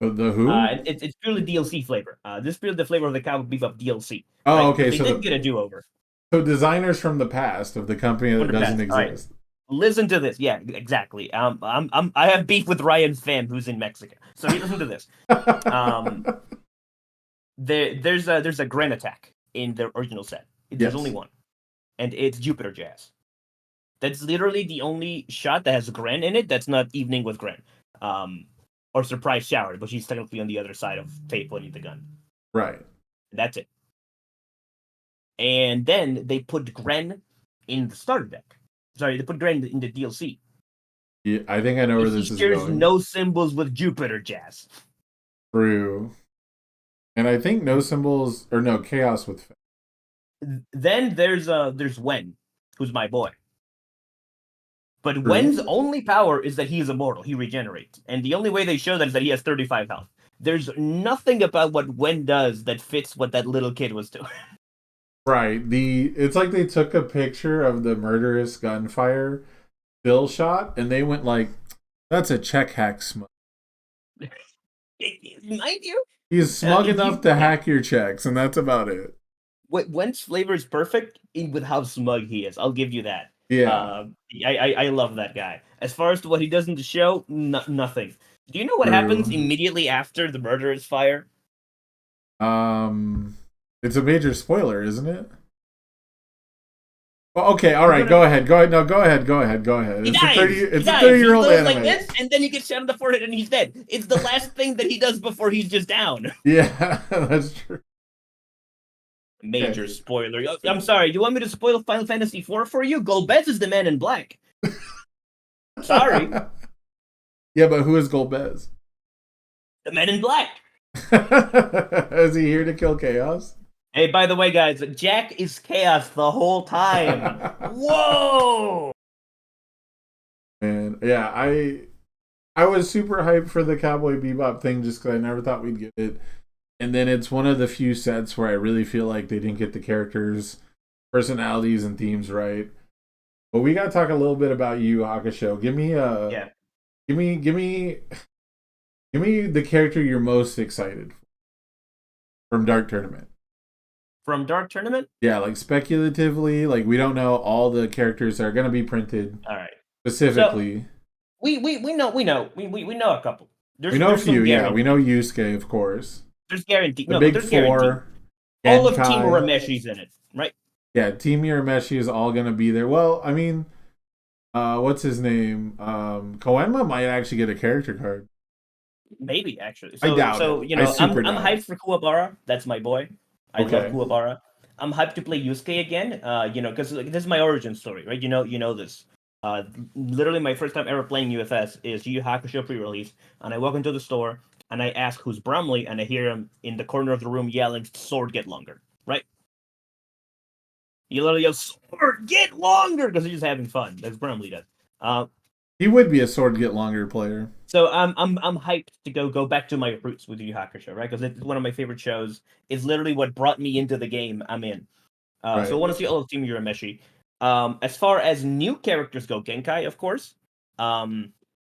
S1: The who?
S2: It's purely DLC flavor. This is purely the flavor of the Cowboy Bebop DLC.
S1: Oh,
S2: right?
S1: okay.
S2: They did get a do over.
S1: So designers from the past of the company that doesn't exist.
S2: Right. Listen to this. Yeah, exactly. I have beef with Ryan Pham, who's in Mexico. So listen to this. There's a Gren attack in the original set. There's only one, and it's Jupiter Jazz. That's literally the only shot that has Gren in it. That's not Evening with Gren, or Surprise Shower, but she's technically on the other side of Faye pointing the gun.
S1: Right.
S2: That's it. And then they put Gren in the starter deck. Sorry, they put Gren in the DLC.
S1: Yeah, I think I know where this is going.
S2: There's no symbols with Jupiter Jazz.
S1: True. And I think no symbols or no chaos with Faye.
S2: Then there's Wen, who's my boy. But Wen's only power is that he is immortal. He regenerates. And the only way they show that is that he has 35 health. There's nothing about what Wen does that fits what that little kid was doing.
S1: Right. It's like they took a picture of the murderous gunfire still shot and they went like, that's a check hack smoke.
S2: Mind you,
S1: He's smug enough to
S2: Yeah.
S1: hack your checks, and that's about it.
S2: When's flavor is perfect with how smug he is. I'll give you that.
S1: Yeah.
S2: Uh, I love that guy. As far as to what he does in the show, nothing. Do you know what happens
S1: True.
S2: immediately after the murderers fire?
S1: Um, it's a major spoiler, isn't it? Well, okay, all
S2: I'm
S1: right,
S2: gonna.
S1: go ahead. Go ahead. No, go ahead. Go ahead. Go ahead.
S2: He
S1: It's a
S2: dies.
S1: 30.
S2: He
S1: It's a
S2: dies. He
S1: 30-year-old
S2: goes like
S1: anime.
S2: this, and then he gets shot in the forehead, and he's dead. It's the last thing that he does before he's just down.
S1: Yeah, that's true.
S2: Major
S1: Okay.
S2: spoiler. I'm sorry. You want me to spoil Final Fantasy IV for you? Golbez is the Man in Black. Sorry,
S1: Yeah, but who is Golbez?
S2: the Man in Black.
S1: Is he here to kill chaos?
S2: Hey, by the way, guys, Jack is chaos the whole time. Whoa!
S1: And yeah, I was super hyped for the Cowboy Bebop thing just because I never thought we'd get it. And then it's one of the few sets where I really feel like they didn't get the characters, personalities, and themes right. But we gotta talk a little bit about Yu Yu Hakusho.
S2: Yeah.
S1: Give me, give me, give me the character you're most excited for from Dark Tournament.
S2: From Dark Tournament?
S1: Yeah, like speculatively, like we don't know all the characters that are gonna be printed
S2: All right. So
S1: specifically.
S2: we know a couple.
S1: We know a
S2: There's some
S1: few, yeah. We
S2: guaranteed.
S1: know Yusuke, of course.
S2: There's guaranteed.
S1: The
S2: No,
S1: big
S2: there's guaranteed.
S1: four,
S2: All of Team
S1: Genkai.
S2: Urameshi's in it, right?
S1: Yeah, Team Urameshi is all gonna be there. Well, I mean, what's his name? Koenma might actually get a character card.
S2: Maybe actually.
S1: I
S2: So
S1: doubt
S2: so
S1: it.
S2: you
S1: I
S2: know, I'm
S1: super
S2: I'm
S1: doubt it.
S2: hyped for Kuwabara. That's my boy. I love
S1: Okay.
S2: Kuwabara. I'm hyped to play Yusuke again. Because like, this is my origin story, right? You know this. Literally my first time ever playing UFS is Yu Yu Hakusho pre-release, and I walk into the store and I ask who's Brumley, and I hear him in the corner of the room yelling, "Sword get longer!" Right? He literally yells, "Sword get longer!" because he's just having fun. That's Brumley does. Uh,
S1: He would be a sword get longer player.
S2: So I'm hyped to go back to my roots with Yu Yu Hakusho, right? Because it's one of my favorite shows. It's literally what brought me into the game I'm in. So I
S1: Right.
S2: want to see all of Team Urameshi. As far as new characters go, Genkai, of course.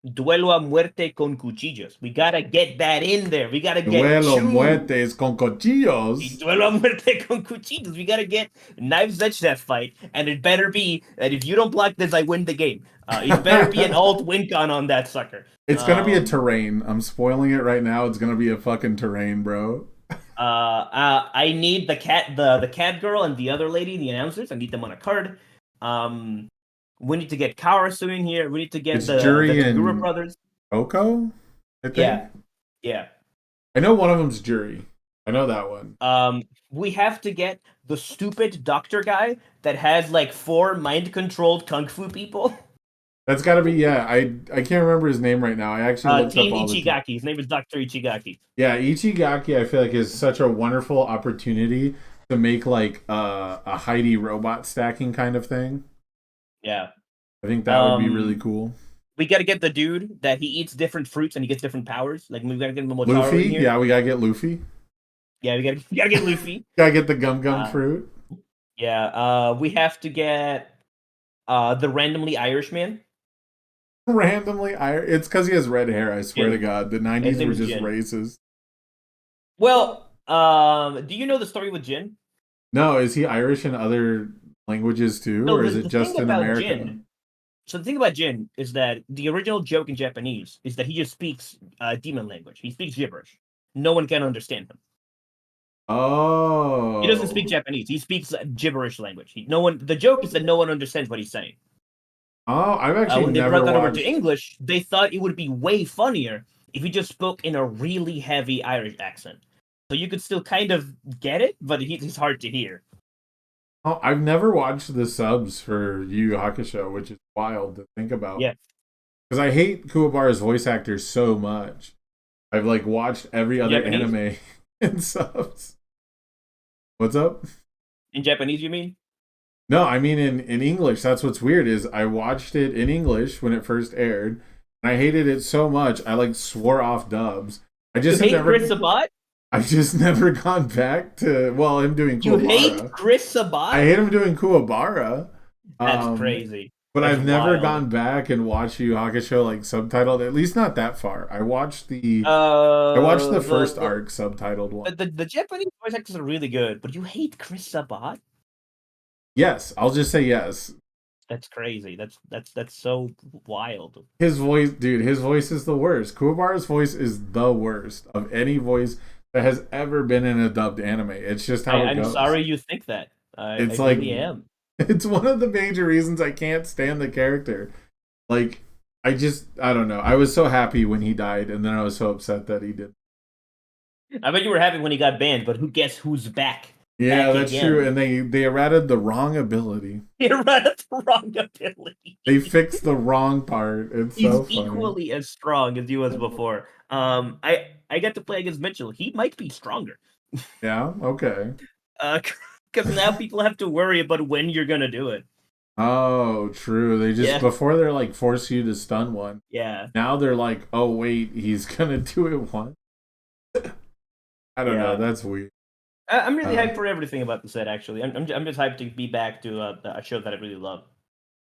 S2: Duelo a muerte con cuchillos. We gotta get that in there. We gotta get
S1: Duelo
S2: two.
S1: muertes con cuchillos.
S2: Duelo a muerte con cuchillos. We gotta get knives edge that fight, and it better be that if you don't block this, I win the game. It better be an alt win con on that sucker.
S1: It's gonna be a terrain. I'm spoiling it right now. It's gonna be a fucking terrain, bro.
S2: I need the cat girl and the other lady, the announcers. I need them on a card. We need to get Karasu in here. We need to get
S1: It's
S2: the
S1: Juri
S2: Kagura
S1: and
S2: brothers.
S1: Oko, I think.
S2: Yeah, yeah.
S1: I know one of them's Juri. I know that one.
S2: We have to get the stupid doctor guy that has like 4 mind-controlled kung fu people.
S1: That's got to be, yeah. I can't remember his name right now. I actually looked
S2: Team
S1: up all the
S2: Ichigaki. His name is Doctor Ichigaki.
S1: Yeah, Ichigaki I feel like is such a wonderful opportunity to make like a Heidi robot stacking kind of thing.
S2: Yeah.
S1: I think that would be really cool.
S2: We gotta get the dude that he eats different fruits and he gets different powers. Like we gotta get Momotaro
S1: Luffy?
S2: in here.
S1: Yeah, we gotta get Luffy.
S2: Yeah, we gotta get Luffy.
S1: Gotta get the gum fruit.
S2: Yeah, we have to get the randomly Irishman.
S1: Randomly, it's because he has red hair. I swear
S2: Jin.
S1: to God, the
S2: His
S1: '90s
S2: name
S1: were
S2: is
S1: just
S2: Jin.
S1: racist.
S2: Well, do you know the story with Jin?
S1: No, is he Irish in other languages too,
S2: No,
S1: or is it
S2: the
S1: just
S2: thing
S1: in
S2: about
S1: America?
S2: Jin. So the thing about Jin is that the original joke in Japanese is that he just speaks demon language. He speaks gibberish. No one can understand him.
S1: Oh,
S2: He doesn't speak Japanese. He speaks gibberish language. No one. The joke is that no one understands what he's saying.
S1: Oh, I've actually
S2: When they
S1: never
S2: brought that over
S1: watched.
S2: to English, they thought it would be way funnier if he just spoke in a really heavy Irish accent. So you could still kind of get it, but he's hard to hear.
S1: Oh, I've never watched the subs for Yu Yu Hakusho, which is wild to think about.
S2: Yeah.
S1: Because I hate Kuwabara's voice actor so much. I've like watched every other
S2: Japanese?
S1: anime in subs. What's up?
S2: In Japanese, you mean?
S1: No, I mean in English. That's what's weird is I watched it in English when it first aired, and I hated it so much I like swore off dubs. I just
S2: You hate
S1: never.
S2: Chris Sabat?
S1: I've just never gone back to him doing
S2: You
S1: Kuwabara.
S2: hate Chris Sabat?
S1: I hate him doing Kuwabara.
S2: That's crazy.
S1: But
S2: That's
S1: I've never
S2: wild.
S1: gone back and watched Yu Yu Hakusho like subtitled. At least not that far. I watched the
S2: The
S1: first arc subtitled one.
S2: the Japanese voice actors are really good, but you hate Chris Sabat?
S1: Yes, I'll just say yes.
S2: That's crazy. That's so wild.
S1: His voice, dude, his voice is the worst. Kuwabara's voice is the worst of any voice that has ever been in a dubbed anime. It's just how it
S2: I'm
S1: goes.
S2: sorry you think that. I
S1: It's like
S2: really am.
S1: it's one of the major reasons I can't stand the character. Like I don't know. I was so happy when he died, and then I was so upset that he did.
S2: I bet you were happy when he got banned, but who guess who's back?
S1: Yeah,
S2: Back
S1: that's true.
S2: again.
S1: And they errated the wrong ability.
S2: You're right at the wrong ability.
S1: They fixed the wrong part. It's
S2: He's
S1: so funny.
S2: equally as strong as he was before. I got to play against Mitchell. He might be stronger.
S1: Yeah. Okay.
S2: Because now people have to worry about when you're gonna do it.
S1: Oh, true. They just
S2: Yeah,
S1: before they're like force you to stun one.
S2: yeah,
S1: Now they're like, oh wait, he's gonna do it once. I don't know.
S2: yeah.
S1: That's weird.
S2: I'm really
S1: Uh,
S2: hyped for everything about the set. Actually, I'm just hyped to be back to a show that I really love.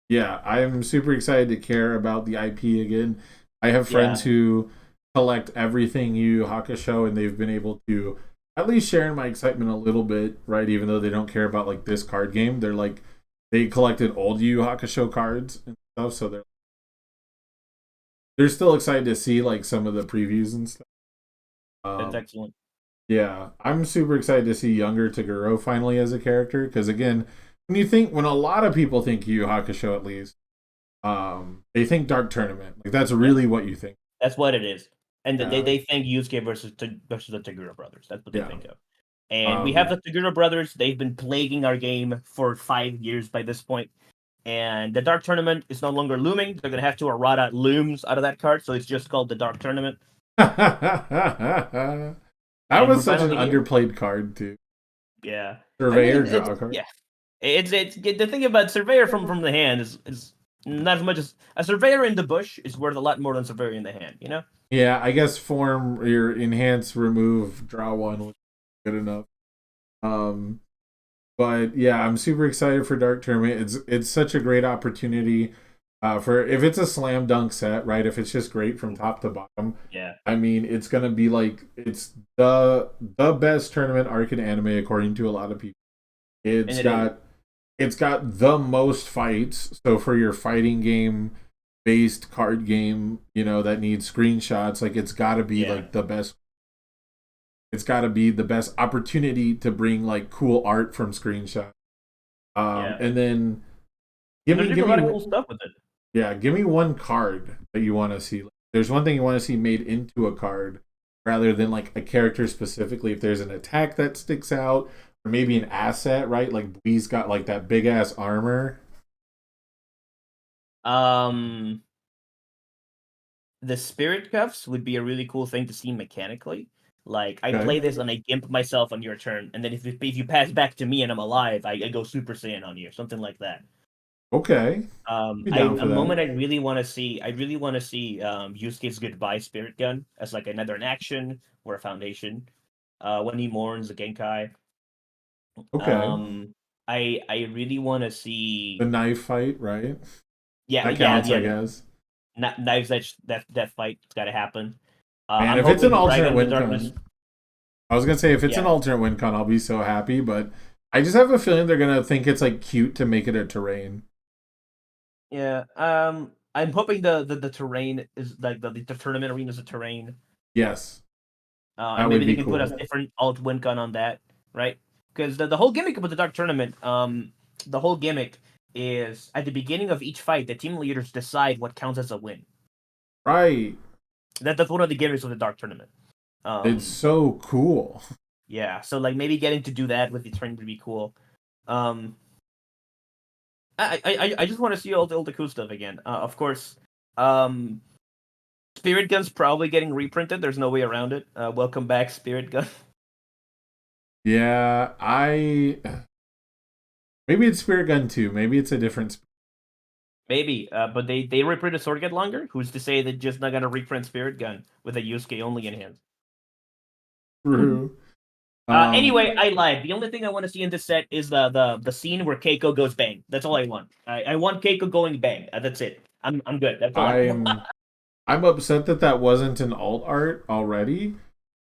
S1: yeah, I'm super excited to care about the IP again. I have friends
S2: Yeah,
S1: who collect everything Yu Yu Hakusho, and they've been able to at least share in my excitement a little bit, right? Even though they don't care about like this card game, they're like they collected old Yu Yu Hakusho cards and stuff, so they're still excited to see like some of the previews and stuff.
S2: that's
S1: Um,
S2: excellent.
S1: yeah, I'm super excited to see younger Taguro finally as a character because again, when a lot of people think Yu Yu Hakusho at least, they think Dark Tournament. Like that's
S2: Yeah,
S1: really what you think.
S2: that's what it is. And
S1: Yeah,
S2: they think Yusuke versus the Tagura brothers. That's what they
S1: yeah.
S2: think of. And we have
S1: Um,
S2: the Tagura brothers. They've been plaguing our game for 5 years by this point. And the Dark Tournament is no longer looming. They're gonna have to errata looms out of that card, so it's just called the Dark Tournament.
S1: that
S2: And we're
S1: was such an
S2: finally here.
S1: underplayed card too.
S2: Yeah, I
S1: Surveyor
S2: mean,
S1: draw card.
S2: yeah, it's the thing about Surveyor from the hand is not as much as a Surveyor in the bush is worth a lot more than Surveyor in the hand. You know?
S1: Yeah, I guess form your enhance, remove, draw one was good enough. Um, but yeah, I'm super excited for Dark Tournament. It's such a great opportunity for if it's a slam dunk set, right? If it's just great from top to bottom,
S2: Yeah,
S1: I mean, it's gonna be like it's the best tournament arc in anime according to a lot of people.
S2: and
S1: It's
S2: it is.
S1: got it's got the most fights. So for your fighting game based card game, that needs screenshots, like it's got to be
S2: Yeah,
S1: like the best. It's got to be the best opportunity to bring like cool art from screenshots.
S2: yeah,
S1: And then
S2: and they're doing a
S1: give me
S2: lot of cool stuff with it.
S1: yeah, give me one card that you want to see. There's one thing you want to see made into a card rather than like a character specifically. If there's an attack that sticks out, or maybe an asset, right? Like Bwee's got like that big ass armor.
S2: Um, the Spirit Cuffs would be a really cool thing to see mechanically. Like I
S1: Okay.
S2: play this and I gimp myself on your turn, and then if you pass back to me and I'm alive, I go Super Saiyan on you, something like that.
S1: Okay. Be
S2: I
S1: down
S2: a
S1: for
S2: moment
S1: that.
S2: I really want to see Yusuke's goodbye Spirit Gun as like another an action or a foundation. When he mourns the Genkai.
S1: Okay.
S2: Um, I really want to
S1: The
S2: see.
S1: knife fight, right?
S2: Yeah,
S1: That
S2: yeah,
S1: counts, I
S2: yeah.
S1: guess.
S2: Knives Edge that fight's got to happen.
S1: Man,
S2: I'm
S1: if it's an
S2: hoping
S1: alternate
S2: Dragon of the
S1: win
S2: Darkness.
S1: con, I was gonna say if it's an
S2: Yeah,
S1: alternate win con, I'll be so happy. But I just have a feeling they're gonna think it's like cute to make it a terrain.
S2: yeah. I'm hoping the terrain is like the tournament arena is a terrain.
S1: Yes, that
S2: And
S1: would
S2: maybe they
S1: be
S2: can put a
S1: cool.
S2: different alt win con on that, right? Because the whole gimmick about the Dark Tournament, the whole gimmick is at the beginning of each fight, the team leaders decide what counts as a win.
S1: Right.
S2: That's one of the gimmicks of the Dark Tournament.
S1: It's
S2: Um,
S1: so cool.
S2: yeah, so like maybe getting to do that with the tournament would be cool. Um, I just want to see all the cool stuff again. Of course, um, Spirit Gun's probably getting reprinted. There's no way around it. Welcome back, Spirit Gun.
S1: Yeah, maybe it's Spirit Gun 2. Maybe it's a different.
S2: Maybe, but they reprinted Sword Get Longer. Who's to say they're just not gonna reprint Spirit Gun with a Yusuke only in hands?
S1: True.
S2: Anyway, I lied. The only thing I want to see in this set is the scene where Keiko goes bang. That's all I want. I want Keiko going bang. That's it. I'm good. That's all I want.
S1: I'm upset that that wasn't an alt art already.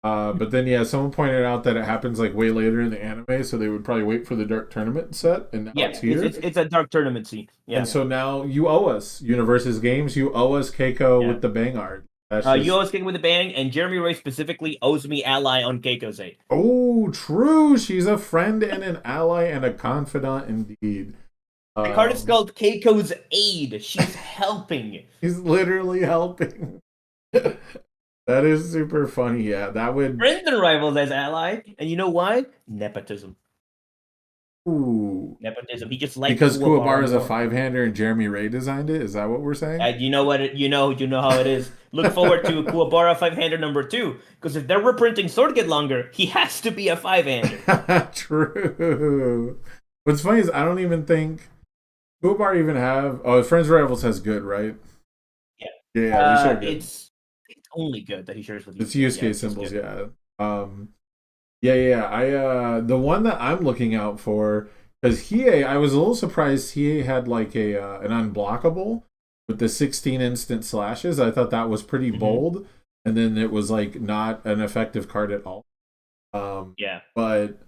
S1: But then yeah, someone pointed out that it happens like way later in the anime, so they would probably wait for the Dark Tournament set, and now
S2: Yeah,
S1: it's here.
S2: it's a dark tournament scene. Yeah.
S1: And so now you owe us Universes Games. You owe us Keiko with the bang art. That's just...
S2: You owe us Keiko with the bang, and Jeremy Ray specifically owes me ally on Keiko's aid.
S1: Oh, true. She's a friend and an ally and a confidant indeed.
S2: The card is called Keiko's aid. She's helping.
S1: She's literally helping. That is super funny. Yeah, that would...
S2: Friends and rivals as ally. And you know why? Nepotism.
S1: Ooh.
S2: Nepotism. He just likes
S1: because Kuwabara is a 5-hander and Jeremy Ray designed it. Is that what we're saying?
S2: You know what? You know how it is. Look forward to Kuwabara 5-hander number 2. Because if they're reprinting Sword Get Longer, he has to be a 5-hander.
S1: True. What's funny is I don't even think Kuwabara even have... Oh, Friends Rivals has good, right?
S2: Yeah.
S1: Yeah, we share good.
S2: It's only good that he shares with you.
S1: It's use case symbols, yeah. I the one that I'm looking out for, because I was a little surprised he had like an unblockable with the 16 instant slashes. I thought that was pretty bold, and then it was like not an effective card at all. But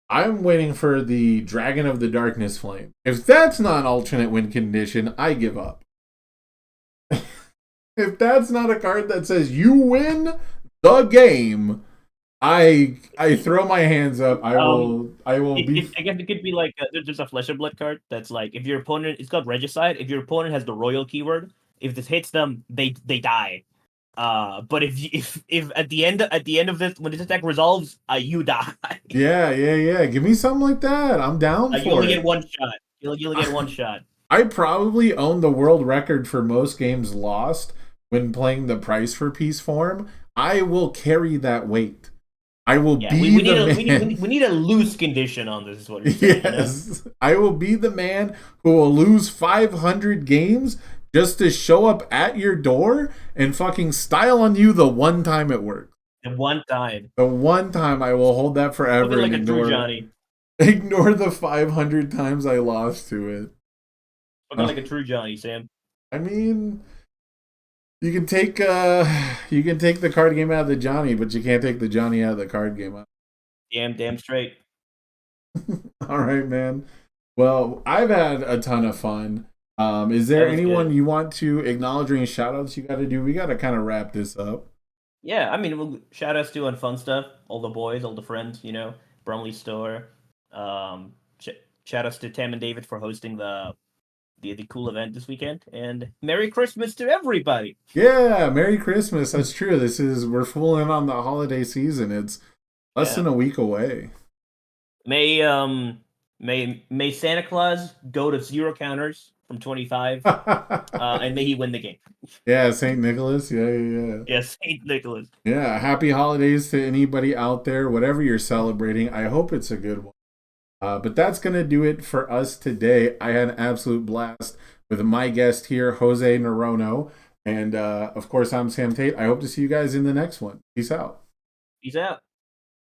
S1: I'm waiting for the Dragon of the Darkness Flame. If that's not an alternate win condition, I give up. If that's not a card that says you win the game, I throw my hands up. I will be...
S2: I guess it could be like there's a Flesh of Blood card that's like if your opponent, it's called Regicide. If your opponent has the royal keyword, if this hits them, they die. But if at the end of this, when this attack resolves, you die.
S1: Yeah. Give me something like that. I'm down for it.
S2: You only get one shot. You only get one shot.
S1: I probably own the world record for most games lost when playing the Price for Peace form. I will carry that weight. I will be the man.
S2: We need a loose condition on this, is what you're saying.
S1: Yes. You know? I will be the man who will lose 500 games just to show up at your door and fucking style on you the one time it works.
S2: The one time.
S1: The one time I will hold that forever
S2: like
S1: and
S2: a true Johnny.
S1: Ignore the 500 times I lost to it.
S2: Looking like a true Johnny, Sam.
S1: I mean, you can take the card game out of the Johnny, but you can't take the Johnny out of the card game.
S2: Damn straight.
S1: All right, man. Well, I've had a ton of fun. Is there anyone you want to acknowledge or any shout outs you got to do? We got to kind of wrap this up.
S2: Yeah, I mean, we'll shout outs to on fun stuff. All the boys, all the friends, you know, Brumley Store. Shout outs to Tam and David for hosting the cool event this weekend, and Merry Christmas to everybody.
S1: Yeah, Merry Christmas. That's true. We're full in on the holiday season. It's less than a week away.
S2: May Santa Claus go to 0 counters from 25, and may he win the game.
S1: Yeah, Saint Nicholas. Yeah.
S2: Yeah, Saint Nicholas.
S1: Yeah, happy holidays to anybody out there, whatever you're celebrating. I hope it's a good one. But that's going to do it for us today. I had an absolute blast with my guest here, Jose Norono. And, of course, I'm Sam Tate. I hope to see you guys in the next one. Peace out.
S2: Peace out.